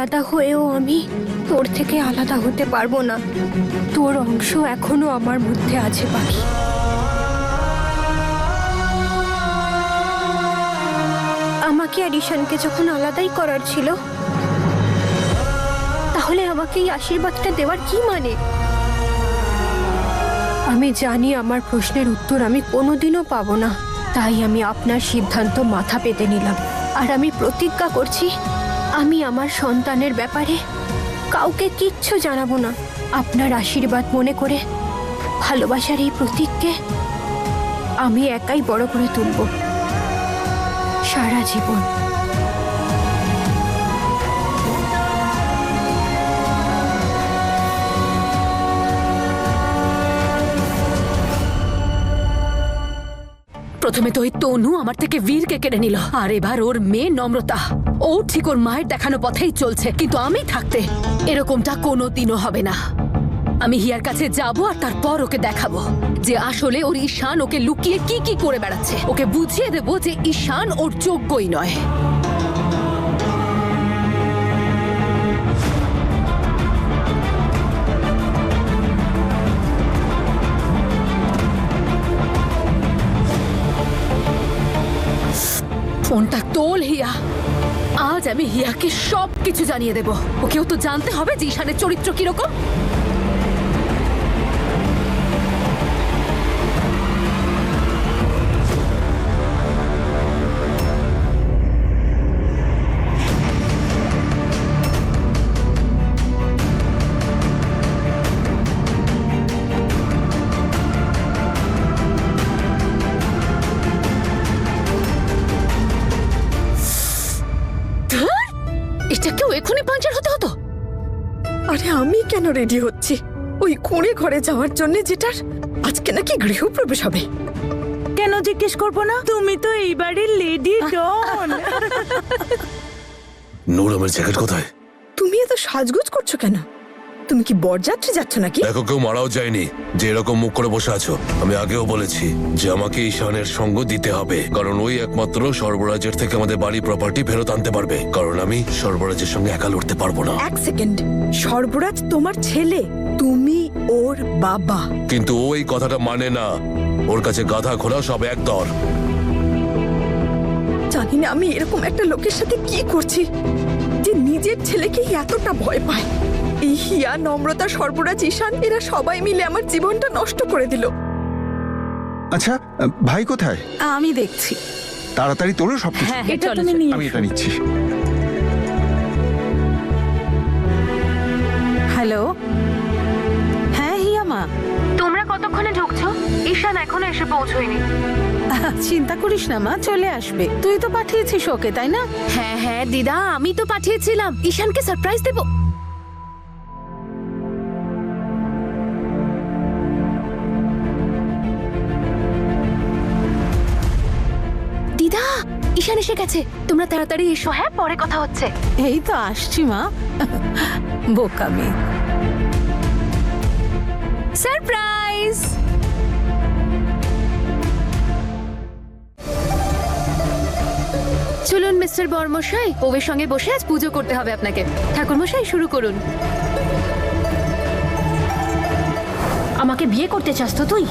আলাদা হয়েও আমি তোর থেকে আলাদা হতে পারবো না। তোর অংশ এখনো আমার মধ্যে আছে পাখি। আমাকে আর ঈশানকে যখন আলাদাই করার ছিল, তাহলে আমাকে এই আশীর্বাদটা দেওয়ার কি মানে? আমি জানি আমার প্রশ্নের উত্তর আমি কোনোদিনও পাবো না, তাই আমি আপনার সিদ্ধান্ত মাথা পেতে নিলাম। আর আমি প্রতিজ্ঞা করছি, আমি আমার সন্তানের ব্যাপারে কাউকে কিচ্ছু জানাবো না। আপনার আশীর্বাদ মনে করে ভালোবাসার এই প্রতীককে আমি একাই বড় করে তুলব সারা জীবন। প্রথমে তো ওই তনু আমার থেকে বীরকে কেড়ে নিল, আর এবার ওর মেয়ে নম্রতা, ও ঠিক ওর মায়ের দেখানো পথেই চলছে। কিন্তু আমি থাকতে এরকমটা কোনোদিনও হবে না। আমি হিয়ার কাছে যাব আর তারপর ওকে দেখাবো যে আসলে ওর ঈশান ওকে লুকিয়ে কি কি করে বেড়াচ্ছে। ওকে বুঝিয়ে দেবো যে ঈশান ওর যোগ্যই নয়। ফোনটা তোল হিয়া, আজ আমি হিয়াকে সব কিছু জানিয়ে দেব। ওকেও তো জানতে হবে যে ঈশানের চরিত্র কিরকম। এটাকেও এখনই পাঞ্চার হতে হতো। আরে আমি কেন রেডি হচ্ছি ওই কুঁড়ে ঘরে যাওয়ার জন্য, যেটার আজকে নাকি গৃহপ্রবেশ হবে? কেন জিজ্ঞেস করবো না? তুমি তো এই বাড়ির লেডি ডন। নূর, আমার জ্যাকেট কোথায়? তুমি এত সাজগোজ করছো কেন? তুমি কি বরযাত্রী যাচ্ছ নাকি? দেখো, কেউ মারাও যায়নি যে এরকম মুখ করে বসে আছো। আমি আগেও বলেছি যে আমাকে ঈশানের সঙ্গ দিতে হবে, কারণ ওই একমাত্র সর্বরাজের থেকে আমাদের বাড়ি প্রপার্টি ফেরত আনতে পারবে। কারণ আমি সর্বরাজের সঙ্গে একা লড়তে পারবো না। এক সেকেন্ড, সর্বরাজ তোমার ছেলে, তুমি ওর বাবা। কিন্তু ও এই কথাটা মানে না। ওর কাছে গাধা ঘোড়া সব এক দর। জানি না আমি এরকম একটা লোকের সাথে কি করছি যে নিজের ছেলেকেই এতটা ভয় পায়। এই হিয়া, নম্রতা, সর্বরাজ, ঈশান, এরা সবাই মিলে আমার জীবনটা নষ্ট করে দিল। আচ্ছা, ভাই কোথায়? আমি দেখছি। তাড়াতাড়ি তোলো সবকিছু। হ্যাঁ, এটা তুমি নিয়ে আমি এটা নিচ্ছি। হ্যালো, হ্যাঁ হিয়া মা। তোমরা কতক্ষণে ঢুকছো? ঈশান এখনো এসে পৌঁছয়নি। চিন্তা করিস না মা, চলে আসবে। তুই তো পাঠিয়েছিস ওকে, তাই না? হ্যাঁ হ্যাঁ দিদা, আমি তো পাঠিয়েছিলাম। ঈশানকে সারপ্রাইজ দেব। দিদা, ঈশান এসে গেছে। তোমরা তাড়াতাড়ি এসো, হ্যাঁ পরে কথা হচ্ছে। এই তো আসছি মা। বোকা মেয়ে। সারপ্রাইজ! চলুন মিস্টার বর্মশাই, ওদের সঙ্গে বসে আজ পুজো করতে হবে আপনাকে। ঠাকুরমশাই শুরু করুন। আমাকে বিয়ে করতে চাস তো তুই?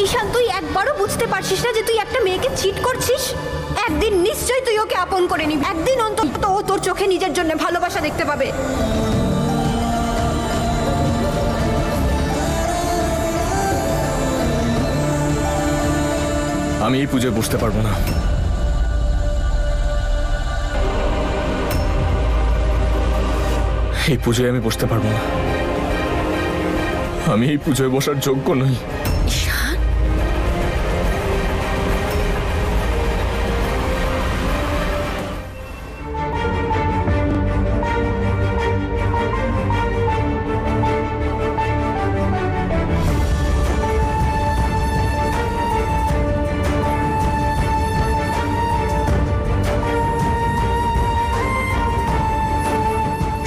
ঈশান, তুই একবারও বুঝতে পারছিস না যে তুই একটা মেয়েকে চিট করছিস? একদিন নিশ্চয়ই তুই ওকে আপন করে নিবি। একদিন অন্তত ও তোর চোখে নিজের জন্য ভালোবাসা দেখতে পাবে। আমি এই পুজোয় বসতে পারবো না। এই পুজোয় আমি বসতে পারবো না। আমি এই পুজোয় বসার যোগ্য নই। ঈশান,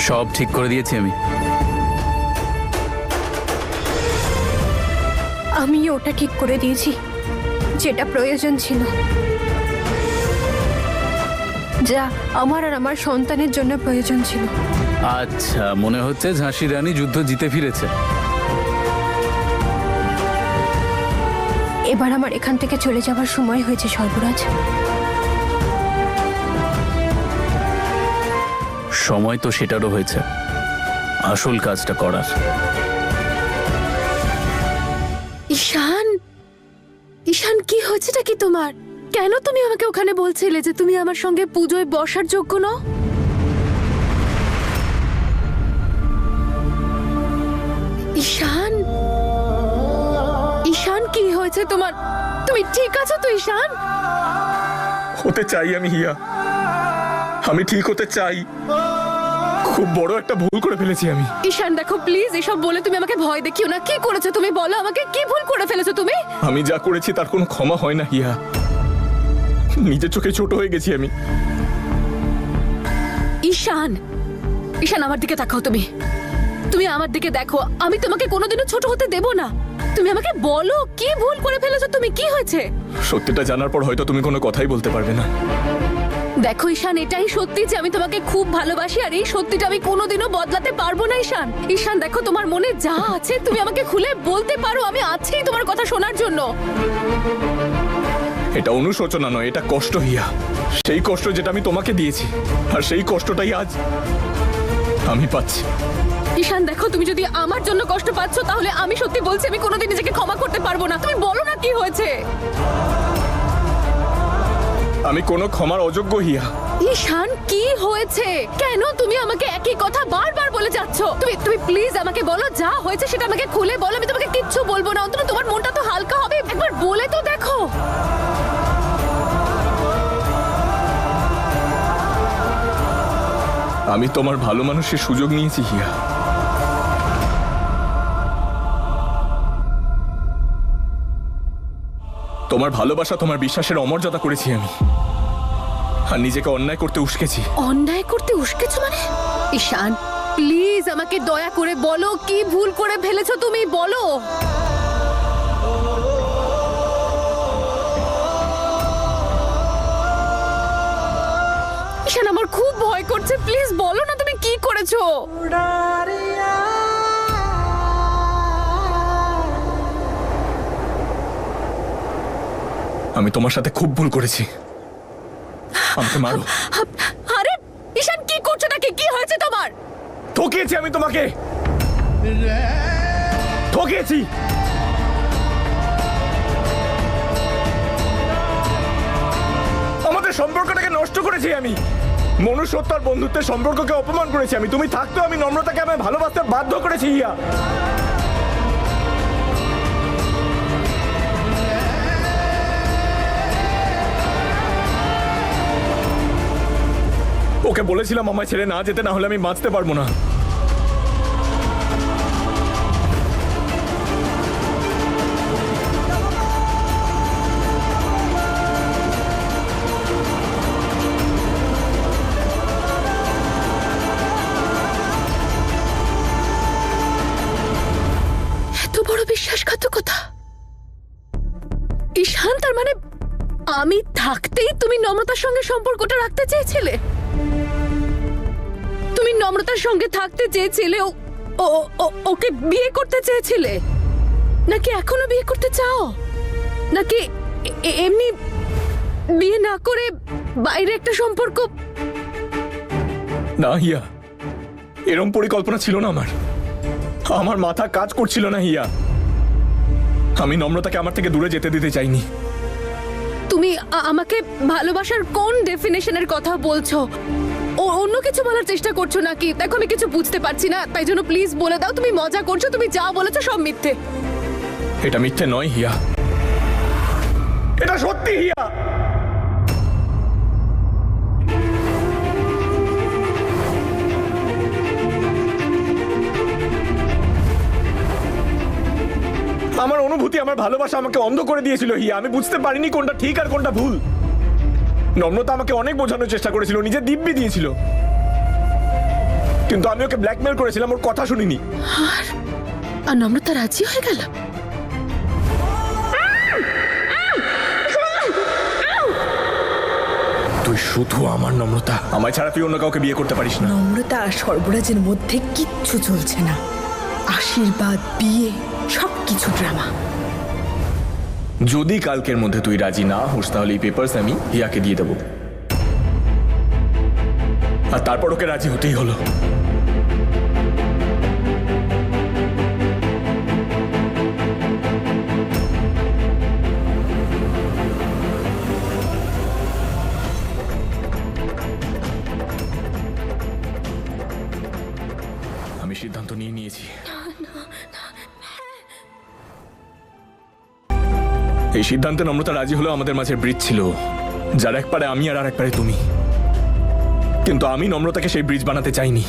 সব ঠিক করে দিয়েছি আমি। আমি ওটা ঠিক করে দিয়েছি যেটা প্রয়োজন ছিল। যা আমার আর আমার সন্তানের জন্য প্রয়োজন ছিল। আচ্ছা, মনে হচ্ছে ঝাঁসি রানী যুদ্ধ জিতে ফিরেছে। এবার আমার এখান থেকে চলে যাবার সময় হয়েছে সর্বরাজ। সময় তো সেটারও হয়েছে আসল কাজটা করার। ঈশান, ঈশান কি হয়েছেটা কি তোমার? কেন তুমি আমাকে ওখানে বলছিলে যে তুমি আমার সঙ্গে পুজোয় বসার যোগ্য নও? ঈশান, ঈশান কি হয়েছে তোমার? তুমি ঠিক আছো তো ঈশান? হতে চাই আমি হিয়া, আমি ঠিক হতে চাই। খুব বড় একটা ভুল করে ফেলেছি আমি। ঈশান দেখো প্লিজ, এসব বলে তুমি আমাকে ভয় দেখিও না। কি করেছো তুমি বলো আমাকে, কি ভুল করে ফেলেছো তুমি? আমি যা করেছি তার কোনো ক্ষমা হয় না হিয়া। নিজের চোখে ছোট হয়ে গেছি আমি। ঈশান, ঈশান আমার দিকে তাকাও। তুমি তুমি আমার দিকে দেখো, আমি তোমাকে কোনোদিনও ছোট হতে দেব না। তুমি আমাকে বলো কি ভুল করে ফেলেছো তুমি, কি হয়েছে? সত্যিটা জানার পর হয়তো তুমি কোনো কথাই বলতে পারবে না। দেখো ঈশান, এটাই সত্যি যে আমি তোমাকে খুব ভালোবাসি, আর এই সত্যিটা আমি কোনোদিনও বদলাতে পারবো না ঈশান। ঈশান দেখো, তোমার মনে যা আছে তুমি আমাকে খুলে বলতে পারো, আমি আছি তোমার কথা শোনার জন্য। এটা অনুশোচনা নয়, এটা কষ্ট হিয়া। সেই কষ্ট যেটা আমি তোমাকে দিয়েছি, আর সেই কষ্টটাই আজ আমি পাচ্ছি। ঈশান দেখো, তুমি যদি আমার জন্য কষ্ট পাচ্ছ তাহলে আমি সত্যি বলছি আমি কোনোদিন নিজেকে ক্ষমা করতে পারবো না। তুমি বলো না কি হয়েছে? আমি কোনো ক্ষমার অযোগ্য হিয়া। ঈশান কি হয়েছে? কেন তুমি আমাকে একই কথা বারবার বলে যাচ্ছ? তুমি প্লিজ আমাকে বলো যা হয়েছে সেটা আমাকে খুলে বলো। আমি তোমাকে কিচ্ছু বলবো না, অন্তত তোমার মনটা তো হালকা হবে। একবার বলে তো দেখো। আমি তোমার ভালো মানুষের সুযোগ নিয়েছি হিয়া। তোমার ভালোবাসা, তোমার বিশ্বাসের অমর্যাদা করেছি আমি, আর নিজেকে অন্যায় করতে উস্কেছি। অন্যায় করতে উস্কেছো মানে? ঈশান প্লিজ আমাকে দয়া করে বলো কি ভুল করে ফেলেছো তুমি, বলো। ঈশান আমার খুব ভয় করছে, প্লিজ বলো না তুমি কি করেছো। আমি তোমার সাথে খুব ভুল করেছি, আমাকে মারো। আরে ঈশান কি করছো নাকি? কি হয়েছে তোমার? ঠকিয়েছি আমি তোমাকে, ঠকিয়েছি। আমাদের সম্পর্কটাকে নষ্ট করেছি আমি। মনুষ্যত্ব আর বন্ধুত্বের সম্পর্ককে অপমান করেছি আমি। তুমি থাকতো আমি নম্রতাকে আমায় ভালোবাসতে বাধ্য করেছি হিয়া। ওকে বলেছিলাম আমায় ছেড়ে না যেতে, না হলে আমি বাঁচতে পারবো না। এত বড় বিশ্বাসঘাতকতা! ঈশান তার মানে আমি থাকতেই তুমি নম্রতার সঙ্গে সম্পর্কটা রাখতে চেয়েছিলে? তুমি নম্রতার সঙ্গে থাকতে চেয়েছিলে, ওকে বিয়ে করতে চেয়েছিলে? নাকি এখনো বিয়ে করতে চাও? নাকি এমনি বিয়ে না করে বাইরে একটা সম্পর্ক? না হিয়া, এরম পরিকল্পনা ছিল না আমার। আমার মাথা কাজ করছিল না হিয়া। আমি নম্রতাকে আমার থেকে দূরে যেতে দিতে চাইনি। তুমি আমাকে ভালোবাসার কোন ডেফিনেশনের কথা বলছো? অন্য কিছু বলার চেষ্টা করছো নাকি? দেখো আমি কিছু বুঝতে পারছি না, তাই জন্য প্লিজ বলে দাও তুমি মজা করছো, তুমি যা বলেছো সব মিথ্যে। এটা মিথ্যে নয় হিয়া, এটা সত্যি হিয়া। আমার অনুভূতি, আমার ভালোবাসা আমাকে অন্ধ করে দিয়েছিল হিয়া। আমি বুঝতে পারিনি কোনটা ঠিক আর কোনটা ভুল। নম্রতা আমাকে অনেক বোঝানোর চেষ্টা করেছিল, নিজের দিব্যি দিয়েছিল, কিন্তু আমি ওকে ব্ল্যাকমেল করেছিলাম, ওর কথা শুনিনি। আর নম্রতা রাজি হয়ে গেল। তুই শুধু আমার নম্রতা, আমায় ছাড়া তুই অন্য কাউকে বিয়ে করতে পারিস না। নম্রতা আর সর্বরাজের মধ্যে কিচ্ছু চলছে না। আশীর্বাদ, বিয়ে, সবকিছু ড্রামা। যদি কালকের মধ্যে তুই রাজি না হোস তাহলে এই পেপারস আমি হিয়াকে দিয়ে দেবো, আর তারপর ওকে রাজি হতেই হলো। আমি সিদ্ধান্ত নিয়ে নিয়েছি। এই সিদ্ধান্তে নম্রতা রাজি হলেও আমাদের মাঝে ব্রিজ ছিল, যার এক পারে আমি আর এক পারে তুমি। কিন্তু আমি নম্রতাকে সেই ব্রিজ বানাতে চাইনি।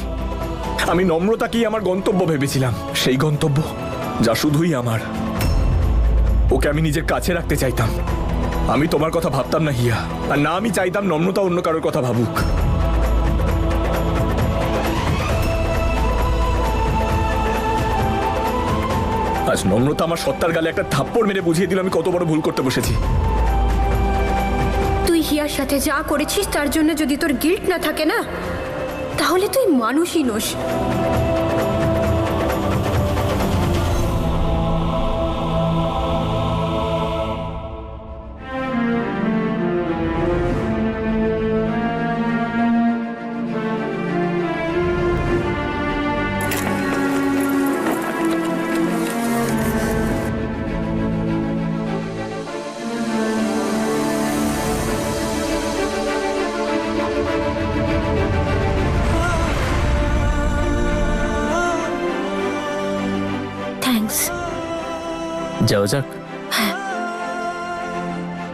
আমি নম্রতাকেই আমার গন্তব্য ভেবেছিলাম, সেই গন্তব্য যা শুধুই আমার। ওকে আমি নিজের কাছে রাখতে চাইতাম। আমি তোমার কথা ভাবতাম না হিয়া, আর না আমি চাইতাম নম্রতা অন্য কারোর কথা ভাবুক। আজ নম্রতা আমার সত্তার গালে একটা থাপ্পড় মেরে বুঝিয়ে দিল আমি কত বড় ভুল করতে বসেছি। তুই হিয়ার সাথে যা করেছিস তার জন্য যদি তোর গিল্ট না থাকে না, তাহলে তুই মানুষই নোস। থ্যাঙ্কস। যাওয়া যাক।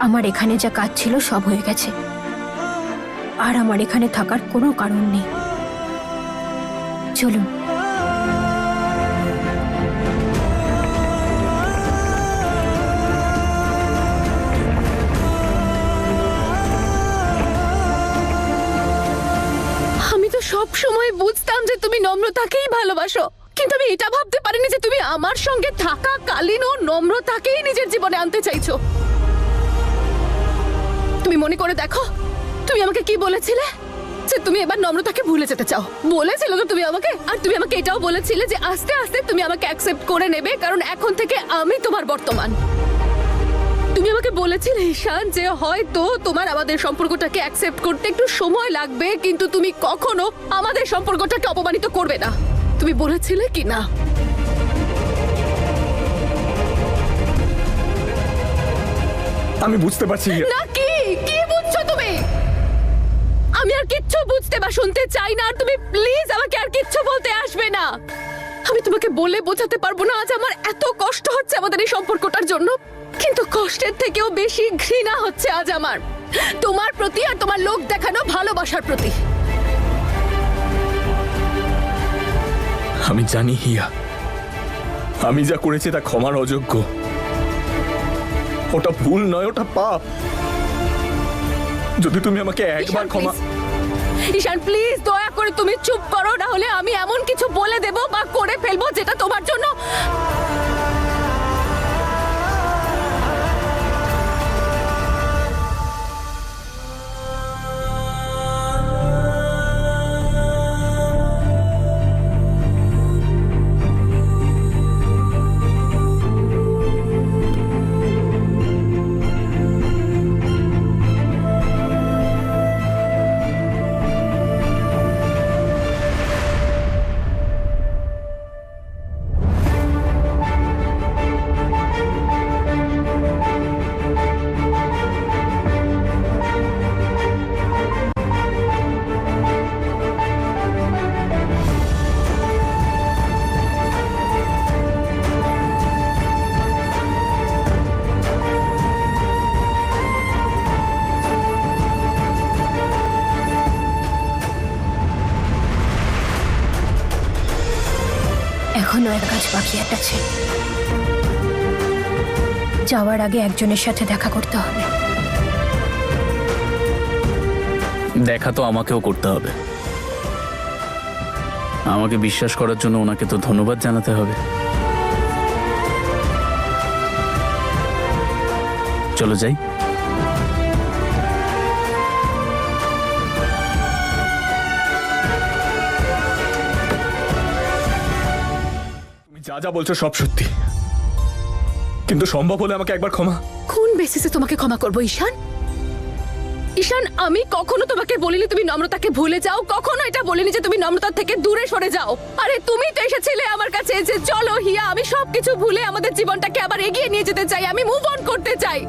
আমার এখানে যা কাজ ছিল সব হয়ে গেছে, আর আমার এখানে থাকার কোনো কারণ নেই। চলুন। আমি তো সব সময় বুঝতাম যে তুমি নম্রতাকেই ভালোবাসো, কিন্তু আমি এটা ভাবতে পারিনি যে তুমি আমার সঙ্গে থাকা কালীন ও নম্রতাকেই নিজের জীবনে আনতে চাইছো। তুমি মনে করে দেখো, তুমি আমাকে কি বলেছিলে? যে তুমি এবার নম্রতাকে ভুলে যেতে চাও। বলেছিলে তো তুমি আমাকে, আর তুমি আমাকে এটাও বলেছিলে যে আস্তে আস্তে তুমি আমাকে অ্যাকসেপ্ট করে নেবে, কারণ এখন থেকে আমি তোমার বর্তমান। তুমি আমাকে বলেছিলে ঈশান যে হয়তো তোমার আমাদের সম্পর্কটাকে অ্যাকসেপ্ট করতে একটু সময় লাগবে, কিন্তু তুমি কখনো আমাদের সম্পর্কটাকে অপমানিত করবে না। তুমি বলেছিলে কি না? আমি বুঝতে পারছি না কি কি বুঝছো তুমি? আমি আর কিচ্ছু বুঝতে বা শুনতে চাই না, আর তুমি প্লিজ আমাকে আর কিচ্ছু বলতে আসবে না। আমি তোমাকে বলে বোঝাতে পারবো না আজ আমার এত কষ্ট হচ্ছে আমাদের এই সম্পর্কটার জন্য, কিন্তু কষ্টের থেকেও বেশি ঘৃণা হচ্ছে আজ আমার তোমার প্রতি আর তোমার লোক দেখানো ভালোবাসার প্রতি। আমি জানি হিয়া, আমি যা করেছি তা ক্ষমার অযোগ্য। ওটা ভুল নয়, ওটা পাপ। যদি তুমি আমাকে একবার ক্ষমা। ঈশান প্লিজ দয়া করে তুমি চুপ করো, না হলে আমি এমন কিছু বলে দেব বা করে ফেলবো যেটা তোমার জন্য। এখনো এক কাজ বাকি আছে। যাওয়ার আগে একজনের সাথে দেখা করতে হবে। দেখা তো আমাকেও করতে হবে। আমাকে বিশ্বাস করার জন্য ওনাকে তো ধন্যবাদ জানাতে হবে। চলো যাই। যা বলছো সব সত্যি, কিন্তু সম্ভব হলে আমাকে একবার ক্ষমা। কোন বেসিসে তোমাকে ক্ষমা করবো ঈশান? ঈশান, আমি কখনো তোমাকে বলিনি তুমি নম্রতাকে ভুলে যাও, কখনো এটা বলিনি যে তুমি নম্রতার থেকে দূরে সরে যাও। আরে তুমি তো এসেছিলে আমার কাছে যে চলো হিয়া, আমি সবকিছু ভুলে আমাদের জীবনটাকে আবার এগিয়ে নিয়ে যেতে চাই, আমি মুভ অন করতে চাই।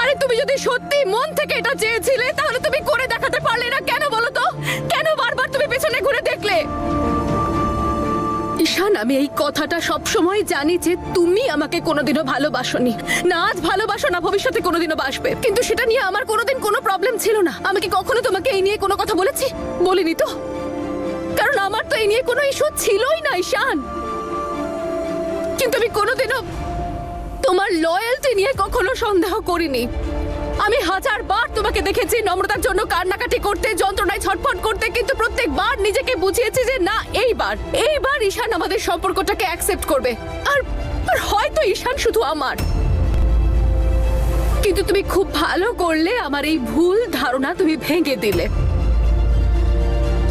আরে তুমি যদি সত্যি মন থেকে এটা চেয়েছিলে তাহলে তুমি করে দেখাতে পারলে না কেন বলো তো? কেন বারবার তুমি পেছনে ঘুরে দেখলে? ঈশান, আমি এই কথাটা সব সময় জানি যে তুমি আমাকে কোনোদিনও ভালোবাসোনি, না আজ ভালোবাসো না ভবিষ্যতে কোনোদিনও বাসবে, কিন্তু সেটা নিয়ে আমার কোনোদিন কোনো প্রবলেম ছিল না। আমি কি কখনো তোমাকে এই নিয়ে কোনো কথা বলেছি? বলিনি তো, কারণ আমার তো এই নিয়ে কোনো ইস্যু ছিলই না ঈশান। কিন্তু আমি কোনোদিনও তোমার লয়্যালটি নিয়ে কখনো সন্দেহ করিনি। আমি 1000 বার তোমাকে দেখেছি নম্রতার জন্য কান্নাকাটি করতে, যন্ত্রণায় ছটফট করতে, কিন্তু প্রত্যেকবার নিজেকে বুঝিয়েছি যে না, এইবার ঈশান আমাদের সম্পর্কটাকে অ্যাকসেপ্ট করবে। আর হয়তো ঈশান শুধু আমার, কিন্তু তুমি খুব ভালো করলে আমার এই ভুল ধারণা তুমি ভেঙে দিলে।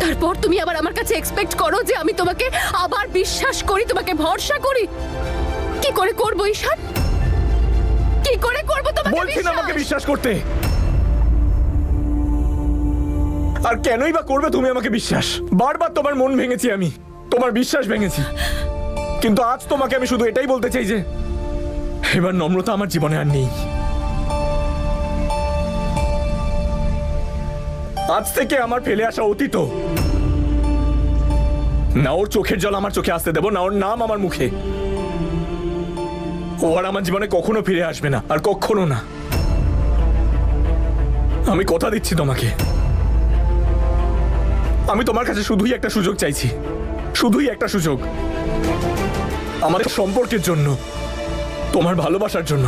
তারপর তুমি আবার আমার কাছে এক্সপেক্ট করো যে আমি তোমাকে আবার বিশ্বাস করি, তোমাকে ভরসা করি। কি করে করবো ঈশান? কি করে করবো তোমাকে? বলছি না আমাকে বিশ্বাস করতে। আর কেনই বা করবে তুমি আমাকে বিশ্বাস? বারবার তোমার মন ভেঙেছি আমি, তোমার বিশ্বাস ভেঙেছি, কিন্তু আজ তোমাকে আমি শুধু এটাই বলতে চাই যে এবার নম্রতা আমার জীবনে আর নেই। আজ থেকে আমার ফেলে আসা অতীত, না ওর চোখের জল আমার চোখে আসতে দেবো, না ওর নাম আমার মুখে। ও আর আমার জীবনে কখনো ফিরে আসবে না, আর কখনো না। আমি কথা দিচ্ছি তোমাকে, আমি তোমার কাছে শুধুই একটা সুযোগ চাইছি, শুধুই একটা সুযোগ। আমাদের সম্পর্কের জন্য, তোমার ভালোবাসার জন্য।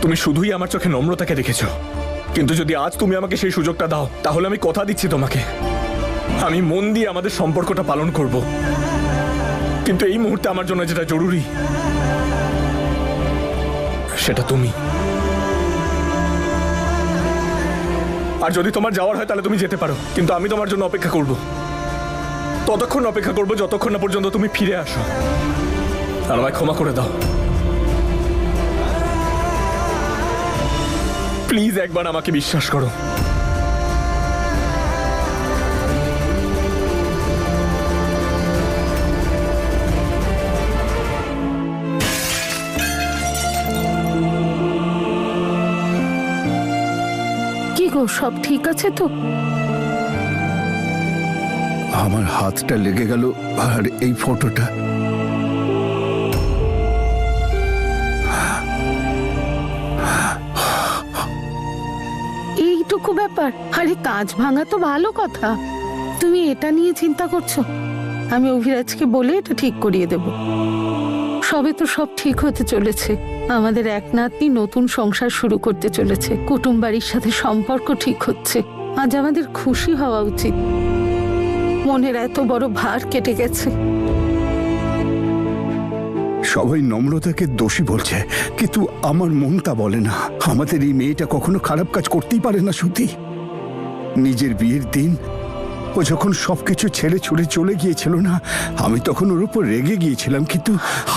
তুমি শুধুই আমার চোখে নম্রতাকে দেখেছো, কিন্তু যদি আজ তুমি আমাকে সেই সুযোগটা দাও তাহলে আমি কথা দিচ্ছি তোমাকে, আমি মন দিয়ে আমাদের সম্পর্কটা পালন করব। কিন্তু এই মুহূর্তে আমার জন্য যেটা জরুরি সেটা তুমি। আর যদি তোমার যাওয়ার হয় তাহলে তুমি যেতে পারো, কিন্তু আমি তোমার জন্য অপেক্ষা করব। ততক্ষণ অপেক্ষা করব যতক্ষণ না পর্যন্ত তুমি ফিরে আসো। আর আমায় ক্ষমা করে দাও প্লিজ, একবার আমাকে বিশ্বাস করো। কি গো, সব ঠিক আছে তো? আমার হাতটা লেগে গেল, আর এই ফটোটা। এইটুকু ব্যাপার? আরে কাজ ভাঙা তো ভালো কথা, তুমি এটা নিয়ে চিন্তা করছো? আমি অভিরাজকে বলে এটা ঠিক করিয়ে দেব। সবে তো সব ঠিক হতে চলেছে। আমাদের এক নাতনি নতুন সংসার শুরু করতে চলেছে, কুটুম বাড়ির সাথে সম্পর্ক ঠিক হচ্ছে। আজ আমাদের খুশি হওয়া উচিত। মনের এত বড় ভার কেটে গেছে। সবাই নম্রতাকে দোষী বলছে, কিন্তু আমার মন তা বলে না। আমাদের এই মেয়েটা কখনো খারাপ কাজ করতেই পারে না শ্রুতি। নিজের বিয়ের দিন ও যখন সবকিছু ছেড়ে ছুড়ে চলে গিয়েছিল না, আমি তখন ওর উপর রেগে গিয়েছিলাম, কিন্তু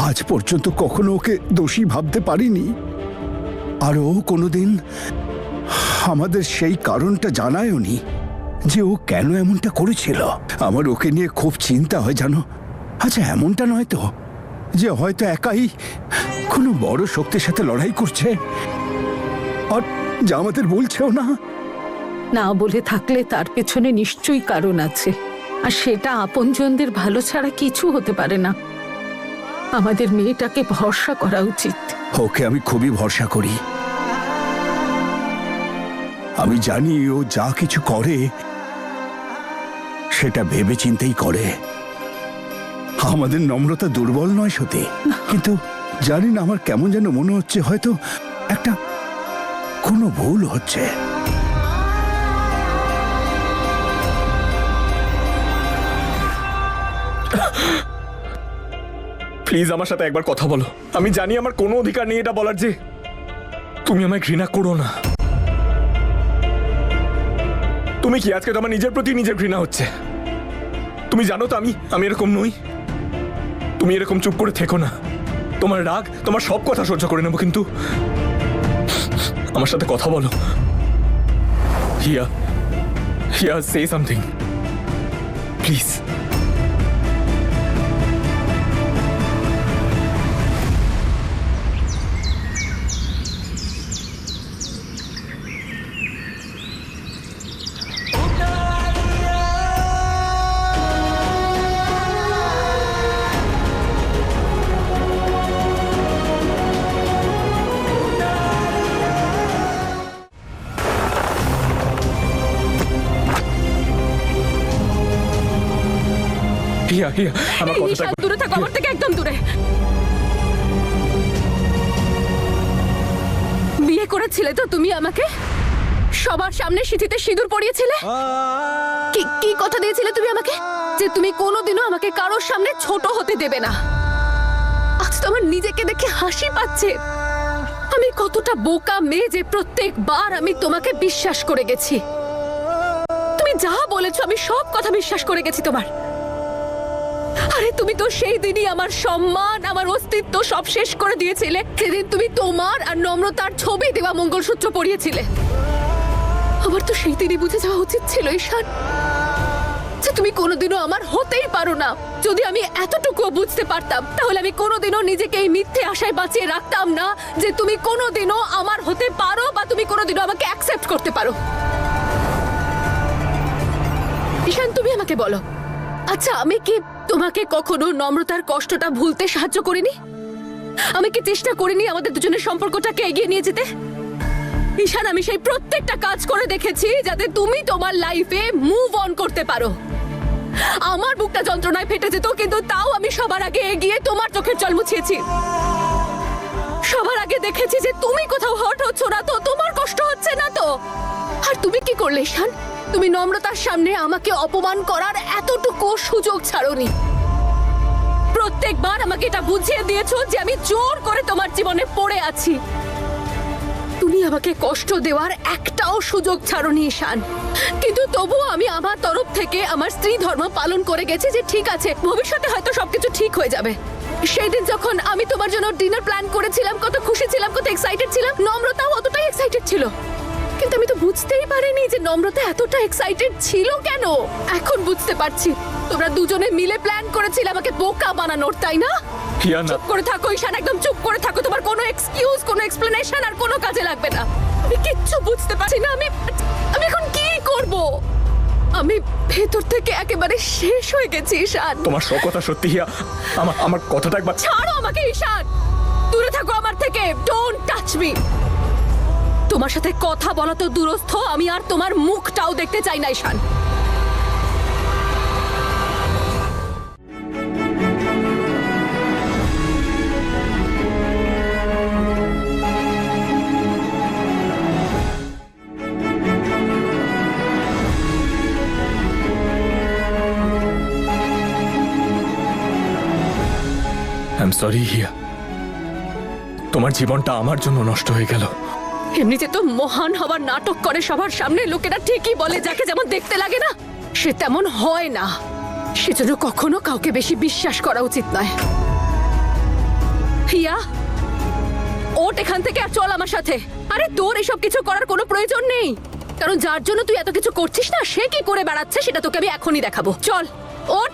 আজ পর্যন্ত কখনো ওকে দোষী ভাবতে পারিনি। আর ও কোনোদিন আমাদের সেই কারণটা জানায়ওনি যে ও কেন এমনটা করেছিল। আমার ওকে নিয়ে খুব চিন্তা হয় জানো। আচ্ছা, এমনটা নয় তো যে হয়তো একাই কোনো বড় শক্তির সাথে লড়াই করছে, আর যা আমাদের বলছেও না? না বলে থাকলে তার পেছনে নিশ্চয়ই কারণ আছে, আর সেটা আপনজনদের ভালো ছাড়া কিছু হতে পারে না। আমাদের মেয়েটাকে ভরসা করা উচিত। ওকে আমি খুবই ভরসা করি। আমি জানি ও যা কিছু করে সেটা ভেবে চিন্তেই করে। আমাদের নম্রতা দুর্বল নয় সত্যি, কিন্তু জানি না, আমার কেমন যেন মনে হচ্ছে হয়তো একটা কোনো ভুল হচ্ছে। প্লিজ আমার সাথে একবার কথা বলো। আমি জানি আমার কোনো অধিকার নেই এটা বলার যে তুমি আমায় ঘৃণা করো না। তুমি কি আজকে তোমার নিজের প্রতি নিজের ঘৃণা হচ্ছে? তুমি জানো তো আমি এরকম নই। তুমি এরকম চুপ করে থেকো না। তোমার রাগ, তোমার সব কথা সহ্য করে নেবো, কিন্তু আমার সাথে কথা বলো। হিয়া, হিয়া, সে সামথিং প্লিজ। হিয়া, হিয়া, আমার কথাটা ঈশান, দূরে থাকো আমার থেকে, একদম দূরে। বিয়ে করেছিলে তো তুমি আমাকে? সবার সামনে সিঁথিতে সিঁদুর পরিয়েছিলে? কি কি কথা দিয়েছিলে তুমি আমাকে? যে তুমি কোনোদিনও আমাকে কারোর সামনে ছোট হতে দেবে না। আজ তো আমার নিজেকে দেখে হাসি পাচ্ছে। আমি কতটা বোকা মেয়ে যে প্রত্যেকবার আমি তোমাকে বিশ্বাস করে গেছি। তুমি যা বলেছো আমি সব কথা বিশ্বাস করে গেছি তোমার। আরে তুমি তো সেই দিনই আমার সম্মান, আমার অস্তিত্ব সব শেষ করে দিয়েছিলে, সেদিন তুমি তোমার আর নম্রতার ছবি দেওয়া মঙ্গলসূত্র পরিয়েছিলে। আমার তো সেই দিনই বুঝে যাওয়া উচিত ছিল ঈশান, যে তুমি কোনোদিনও আমার হতেই পারো না। যদি আমি এতটুকুও বুঝতে পারতাম, তাহলে আমি কোনোদিনও নিজেকে এই মিথ্যে আশায় বাঁচিয়ে রাখতাম না যে তুমি কোনোদিনও আমার হতে পারো বা তুমি কোনোদিনও আমাকে অ্যাকসেপ্ট করতে পারো। ঈশান, তুমি আমাকে বলো, আচ্ছা আমি কি তোমাকে কখনো নম্রতার কষ্টটা ভুলতে সাহায্য করিনি? আমি কি চেষ্টা করিনি আমাদের দুজনের সম্পর্কটাকে এগিয়ে নিয়ে যেতে? ঈশান, আমি সেই প্রত্যেকটা কাজ করে দেখেছি যাতে তুমি তোমার লাইফে মুভ অন করতে পারো। আমার বুকটা যন্ত্রণায় ফেটে যেত, কিন্তু তাও আমি সবার আগে এগিয়ে তোমার চোখের জল মুছিয়েছি। সবার আগে দেখেছি যে তুমি কোথাও হট হচ্ছ না তো, তোমার কষ্ট হচ্ছে না তো। আর তুমি কি করলে ঈশান? তুমি নম্রতার সামনে আমাকে অপমান করার এতটুকু সুযোগ ছাড়োনি। প্রত্যেকবার আমাকে এটা বুঝিয়ে দিয়েছো যে আমি জোর করে তোমার জীবনে পড়ে আছি। তুমি আমাকে কষ্ট দেওয়ার একটাও সুযোগ ছাড়োনি ঈশান। কিন্তু তবুও আমি আমার তরফ থেকে আমার স্ত্রী ধর্ম পালন করে গেছি যে ঠিক আছে, ভবিষ্যতে হয়তো সবকিছু ঠিক হয়ে যাবে। সেই দিন যখন আমি তোমার জন্য ডিনার প্ল্যান করেছিলাম, কত খুশি ছিলাম, কত এক্সাইটেড ছিলাম। নম্রতাও অতটাই এক্সাইটেড ছিল, কিন্তু আমি তো বুঝতেই পারিনি যে নম্রতা এতটা এক্সাইটেড ছিল কেন। এখন বুঝতে পারছি, তোমরা দুজনে মিলে প্ল্যান করেছিলে আমাকে বোকা বানানোর, তাই না? হিয়া, না। চুপ করে থাকো ঈশান, একদম চুপ করে থাকো। তোমার কোনো এক্সকিউজ, কোনো এক্সপ্লেনেশন আর কোনো কাজে লাগবে না। আমি কিচ্ছু বুঝতে পারছি না। আমি এখন কি করব? আমি ভেতর থেকে একেবারে শেষ হয়ে গেছি ঈশান। তোমার সব কথা সত্যি হিয়া। আমার কথাটা একবার ছাড়ো আমাকে ঈশান, দূরে থাকো আমার থেকে। Don't touch me. তোমার সাথে কথা বলা তো দূরস্থ, আমি আর তোমার মুখটাও দেখতে চাই না ঈশান। আই এম সরি হিয়া, তোমার জীবনটা আমার জন্য নষ্ট হয়ে গেল। এমনিতে তো মহান হবার নাটক করে সবার সামনে লোকেরা, ঠিকই বলে যাকে যেমন দেখতে লাগে না সে তেমন হয় না। সেজন্য কখনো কাউকে বেশি বিশ্বাস করা উচিত নয়। হিয়া, ওঠ এখান থেকে আর চল আমার সাথে। আরে তোর এসব কিছু করার কোনো প্রয়োজন নেই, কারণ যার জন্য তুই এত কিছু করছিস না সে কি করে বেড়াচ্ছে সেটা তোকে আমি এখনই দেখাবো। চল ওঠ।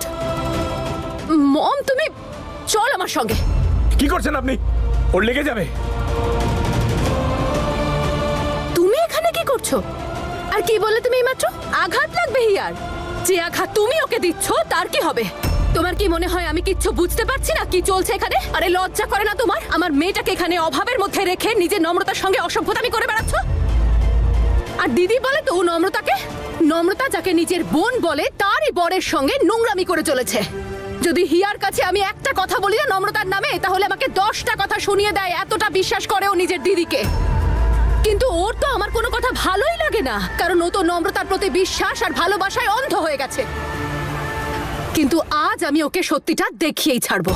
মম, তুমি চল আমার সঙ্গে। কি করছেন আপনি? ওর লেগে যাবে। তুমি এখানে কি করছো? আর কি বললে তুমি এইমাত্র? আঘাত লাগবে হিয়ার। যে আঘাত তুমি ওকে দিচ্ছ তার কি হবে? তোমার কি মনে হয় আমি কিচ্ছু বুঝতে পারছি না কি চলছে এখানে? আরে লজ্জা করে না তোমার? আমার মেয়েটাকে এখানে অভাবের মধ্যে রেখে নিজের নম্রতার সঙ্গে অসভ্যতামি করে বেড়াচ্ছ। আর দিদি বলে তো নম্রতাকে, নম্রতা যাকে নিজের বোন বলে তারই বরের সঙ্গে নোংরামি করে চলেছে। যদি হিয়ার কাছে আমি একটা কথা বলি না নম্রতার নামে, তাহলে আমাকে 10টা কথা শুনিয়ে দেয়। এতটা বিশ্বাস করে ও নিজের দিদিকে। কিন্তু ওর তো আমার কোনো কথা ভালোই লাগে না, কারণ ও তো নম্রতার প্রতি বিশ্বাস আর ভালোবাসায় অন্ধ হয়ে গেছে। কিন্তু আজ আমি ওকে সত্যিটা দেখিয়েই ছাড়বো।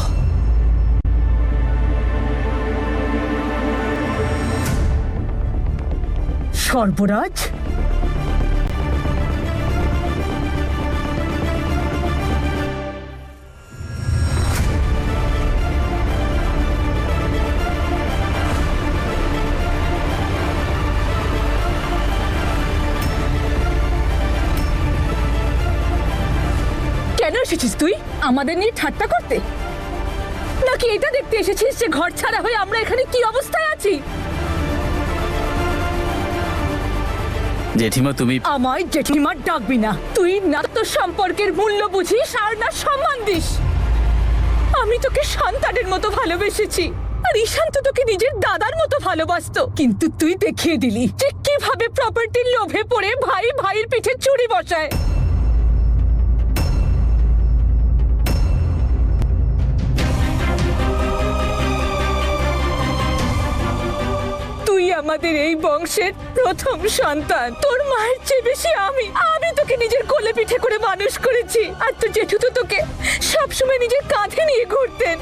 সর্বরাজ, এসেছিস তুই আমাদের নিয়ে ঠাট্টা করতে, নাকি এটা দেখতে এসেছিস যে ঘর ছাড়া হয়ে আমরা এখানে কি অবস্থায় আছি? জেঠিমা তুমি আমায় জেঠিমা ডাকবি না। তুই না তোর সম্পর্কের মূল্য বুঝিস আর না সম্মান দিস। আমি তোকে সন্তানের মতো ভালোবেসেছি, আর ঈশান তো তোকে নিজের দাদার মতো ভালোবাসতো। কিন্তু তুই দেখিয়ে দিলি যে কিভাবে প্রপার্টির লোভে পড়ে ভাই ভাইয়ের পিঠে চুরি বসায়। তুই আমাদের এই বংশের প্রথম সন্তান। তোর মায়ের চেয়ে বেশি আমি তোকে নিজের কোলে পিঠে করে মানুষ করেছি। আর তোর জেঠু তো তোকে সবসময় নিজের কাঁধে নিয়ে ঘুরতেন।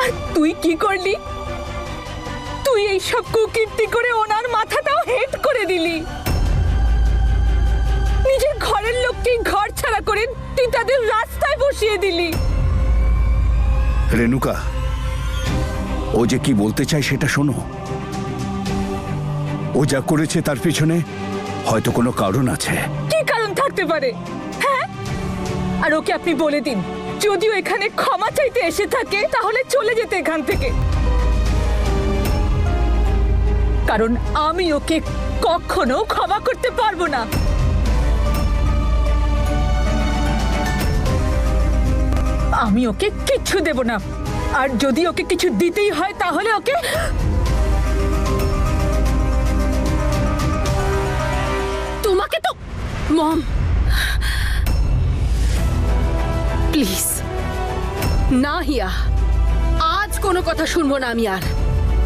আর তুই কি করলি? তুই এই সব কুকীর্তি করে ওনার মাথাটাও হেট করে দিলি। নিজের ঘরের লোককে ঘর ছাড়া করে তুই তাদের রাস্তায় বসিয়ে দিলি। রেণুকা, ও যে কি বলতে চায় সেটা শোনো। ও যা করেছে তার পিছনে হয়তো কোনো কারণ আছে। কি কারণ থাকতে পারে? হ্যাঁ, আর ওকে আপনি বলে দিন, যদিও এখানে ক্ষমা চাইতে এসে থাকে তাহলে চলে যেতে এখান থেকে। কারণ আমি ওকে কখনো ক্ষমা করতে পারবো না। আমি ওকে কিচ্ছু দেব না, আর যদি ওকে কিছু দিতেই হয় তাহলে ওকে তোমাকে তো মম প্লিজ না হিয়া, আজ কোনো কথা শুনবো না আমি আর।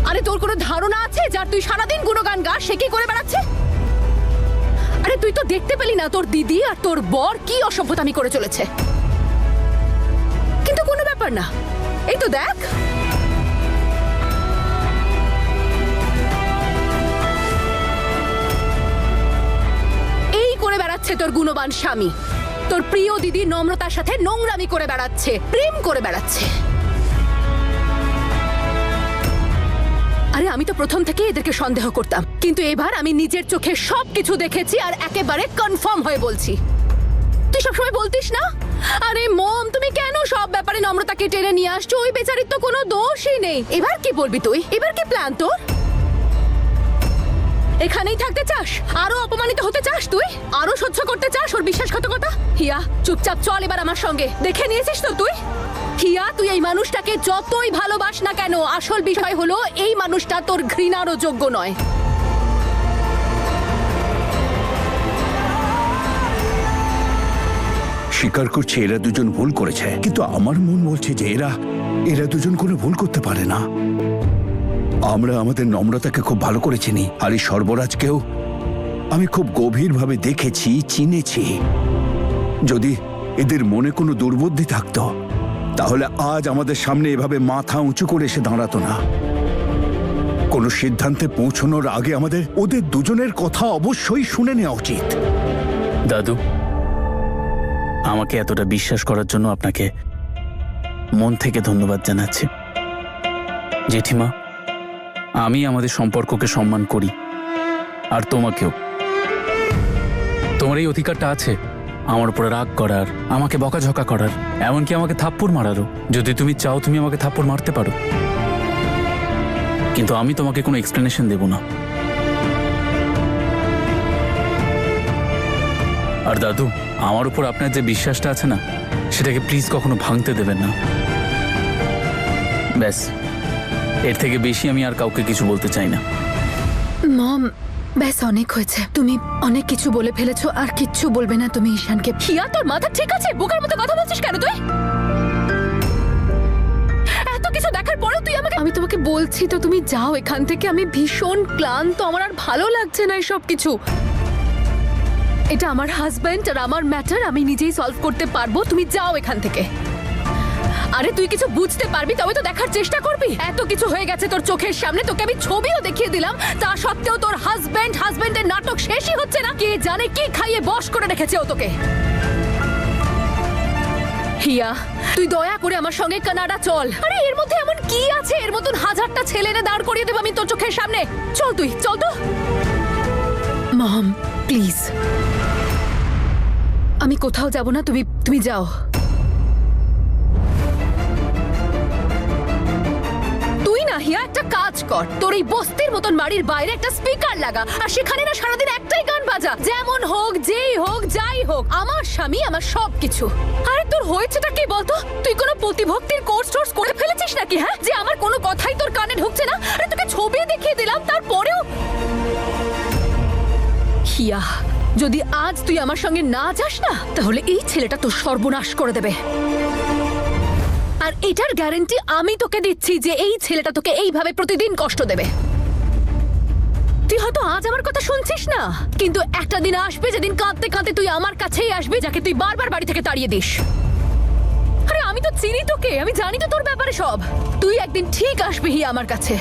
আরে তোর কোনো ধারণা আছে যার তুই সারাদিন গুণগান গাস সে কি করে বেড়াচ্ছে? আরে তুই তো দেখতে পেলি না তোর দিদি আর তোর বর কি অসভ্যতামি করে চলেছে? কিন্তু কোনো ব্যাপার না, এই তো দেখ। এই করে বেড়াচ্ছে তোর গুণবান স্বামী। তোর প্রিয় দিদি নম্রতার সাথে নোংরামি করে বেড়াচ্ছে, প্রেম করে বেড়াচ্ছে। আরে আমি তো প্রথম থেকে এদেরকে সন্দেহ করতাম, কিন্তু এবার আমি নিজের চোখে সবকিছু দেখেছি আর একেবারে কনফার্ম হয়ে বলছি। তুই সবসময় বলতিস না, আরে মম তুমি কেন সব ব্যাপারে নম্রতাকে টেনে নিয়ে আসছো, ওই বেচারির তো কোনো দোষই নেই। এবার কি বলবি তুই? এবার কি প্ল্যান তোর? এখানেই থাকতে চাস? আরো অপমানিত হতে চাস? তুই আরো সহ্য করতে চাস ওর বিশ্বাসঘাতকতা? হিয়া চুপচাপ চল এবার আমার সঙ্গে। দেখে নিয়েছিস তো তুই? হিয়া তুই এই মানুষটাকে যতই ভালোবাস না কেন, আসল বিষয় হলো এই মানুষটা তোর ঘৃণারও যোগ্য নয়। স্বীকার করছে এরা দুজন ভুল করেছে, কিন্তু আমার মন বলছে যে এরা দুজন কোনো ভুল করতে পারে না। আমরা আমাদের নম্রতাকে খুব ভালো করে চিনি, আর এই সর্বরাজকেও আমি খুব গভীরভাবে দেখেছি, চিনেছি। যদি এদের মনে কোনো দুর্বুদ্ধি থাকতো তাহলে আজ আমাদের সামনে এভাবে মাথা উঁচু করে এসে দাঁড়াতো না। কোনো সিদ্ধান্তে পৌঁছানোর আগে আমাদের ওদের দুজনের কথা অবশ্যই শুনে নেওয়া উচিত। দাদু, আমাকে এতটা বিশ্বাস করার জন্য আপনাকে মন থেকে ধন্যবাদ জানাচ্ছি। জেঠিমা, আমি আমাদের সম্পর্ককে সম্মান করি, আর তোমাকেও। তোমার এই অধিকারটা আছে আমার উপরে রাগ করার, আমাকে বকাঝকা করার, এমনকি আমাকে থাপ্পড় মারারও। যদি তুমি চাও তুমি আমাকে থাপ্পড় মারতে পারো, কিন্তু আমি তোমাকে কোনো এক্সপ্লেনেশন দেব না। আর দাদু, আমার উপর আপনার যে বিশ্বাসটা আছে না, সেটাকে প্লিজ কখনো ভাঙতে দেবেন না। ব্যাস, এর থেকে বেশি আমি আর কাউকে কিছু বলতে চাই না। মম ব্যাস অনেক হয়েছে, তুমি অনেক কিছু বলে ফেলেছো, আর কিচ্ছু বলবে না তুমি ঈশানকে। হিয়া তোর মাথা ঠিক আছে? বোকার মতো কথা বলছিস কেন তুই? এত কিছু দেখার পরেও তুই আমাকে... আমি তোমাকে বলছি তো তুমি যাও এখান থেকে, আমি ভীষণ ক্লান্ত, আমার আর ভালো লাগছে না এসব কিছু। এটা আমার হাজবেন্ড আর আমার ম্যাটার, আমি নিজেই সলভ করতে পারবো, তুমি যাও এখান থেকে। আরে তুই কিছু বুঝতে পারবি তবে তো দেখার চেষ্টা করবি। এত কিছু হয়ে গেছে তোর চোখের সামনে, তোকে আমি ছবিও দেখিয়ে দিলাম, তা সত্ত্বেও তোর হাজবেন্ডের নাটক শেষই হচ্ছে না। কে জানে কি খাইয়ে বশ করে রেখেছে ও তোকে। হিয়া তুই দয়া করে আমার সঙ্গে কানাডা চল। আরে এর মধ্যে এমন কি আছে? এর মতন হাজারটা ছেলে এনে দাঁড় করিয়ে দেব আমি তোর চোখের সামনে। চল তুই, চল তো। মম প্লিজ, আমি কোথাও যাব না, তুমি যাও। তুই না হিয়া একটা কাজ কর, তোর এই বস্তির মতন বাড়ির বাইরে একটা স্পিকার লাগা, আর সেখানে না সারাদিন একটাই গান বাজা, যেমন হোক, যেই হোক, যাই হোক, আমার স্বামী আমার সবকিছু। আরে তোর হয়েছেটা কি বলতো? তুই কোনো প্রতিভক্তির কোর্স টোর্স করে ফেলেছিস নাকি? হ্যাঁ, যে আমার কোনো কথাই তোর কানে ঢুকছে না? আরে তোকে ছবি দেখিয়ে দিলাম, তারপরেও। হিয়া, যদি আজ তুই আমার সঙ্গে না যাস না, তাহলে এই ছেলেটা তোর সর্বনাশ করে দেবে। আর এটার গ্যারান্টি আমি তোকে দিচ্ছি যে এই ছেলেটা তোকে এইভাবে প্রতিদিন কষ্ট দেবে। তুই হয়তো আজ আমার কথা শুনছিস না, কিন্তু একটা দিন আসবে যেদিন কাঁদতে কাঁদতে তুই আমার কাছেই আসবি, যাকে তুই বারবার বাড়ি থেকে তাড়িয়ে দিস। আরে আমি তো চিনি তোকে, আমি জানি তো তোর ব্যাপারে সব। তুই একদিন ঠিক আসবি হিয়া আমার কাছে,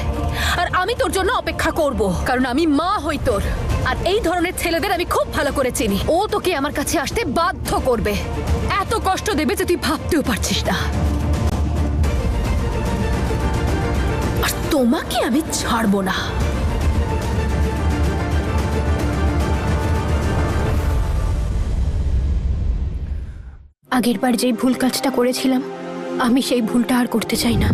আর আমি তোর জন্য অপেক্ষা করব, কারণ আমি মা হই তোর। আর এই ধরনের ছেলেদের আমি খুব ভালো করে চিনি। ও তোকে আমার কাছে আসতে বাধ্য করবে, এত কষ্ট দেবে যে তুই ভাবতেও পারছিস না। আর তোমাকে আমি ছাড়বো না। আগেরবার যেই ভুল কাজটা করেছিলাম, আমি সেই ভুলটা আর করতে চাই না।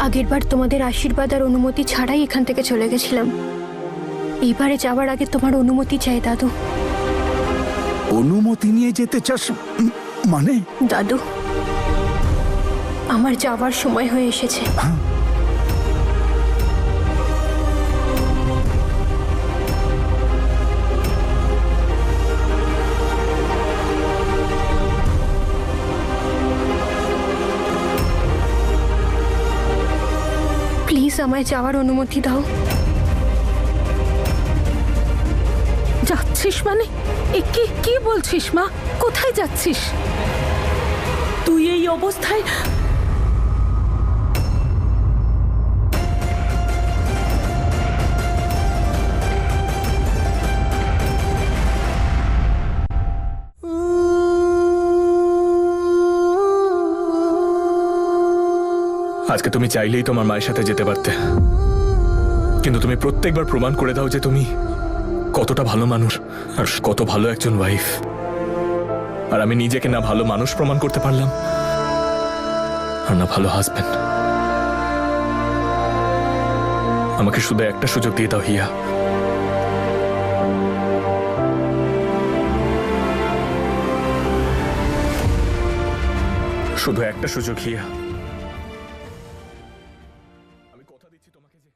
আগেরবার তোমাদের আশীর্বাদ আর অনুমতি ছাড়াই এখান থেকে চলে গেছিলাম। এইবারে যাওয়ার আগে তোমার অনুমতি চাই দাদু। অনুমতি নিয়ে যেতে চাস মানে? দাদু, আমার যাওয়ার সময় হয়ে এসেছে। প্লিজ আমায় যাওয়ার অনুমতি দাও। যাচ্ছিস মানে? এ কি বলছিস মা? কোথায় যাচ্ছিস তুই এই অবস্থায়? আজকে তুমি চাইলেই তোমার মায়ের সাথে যেতে পারতে, কিন্তু তুমি প্রত্যেকবার প্রমাণ করে দাও যে তুমি কতটা ভালো মানুষ আর কত ভালো একজন ওয়াইফ। আর আমি নিজেকে না ভালো মানুষ প্রমাণ করতে পারলাম, আর না ভালো হাজবেন্ড। আমাকে শুধু একটা সুযোগ দিয়ে দাও হিয়া। শুধু একটা সুযোগ হিয়া। আমি কথা দিচ্ছি তোমাকে যে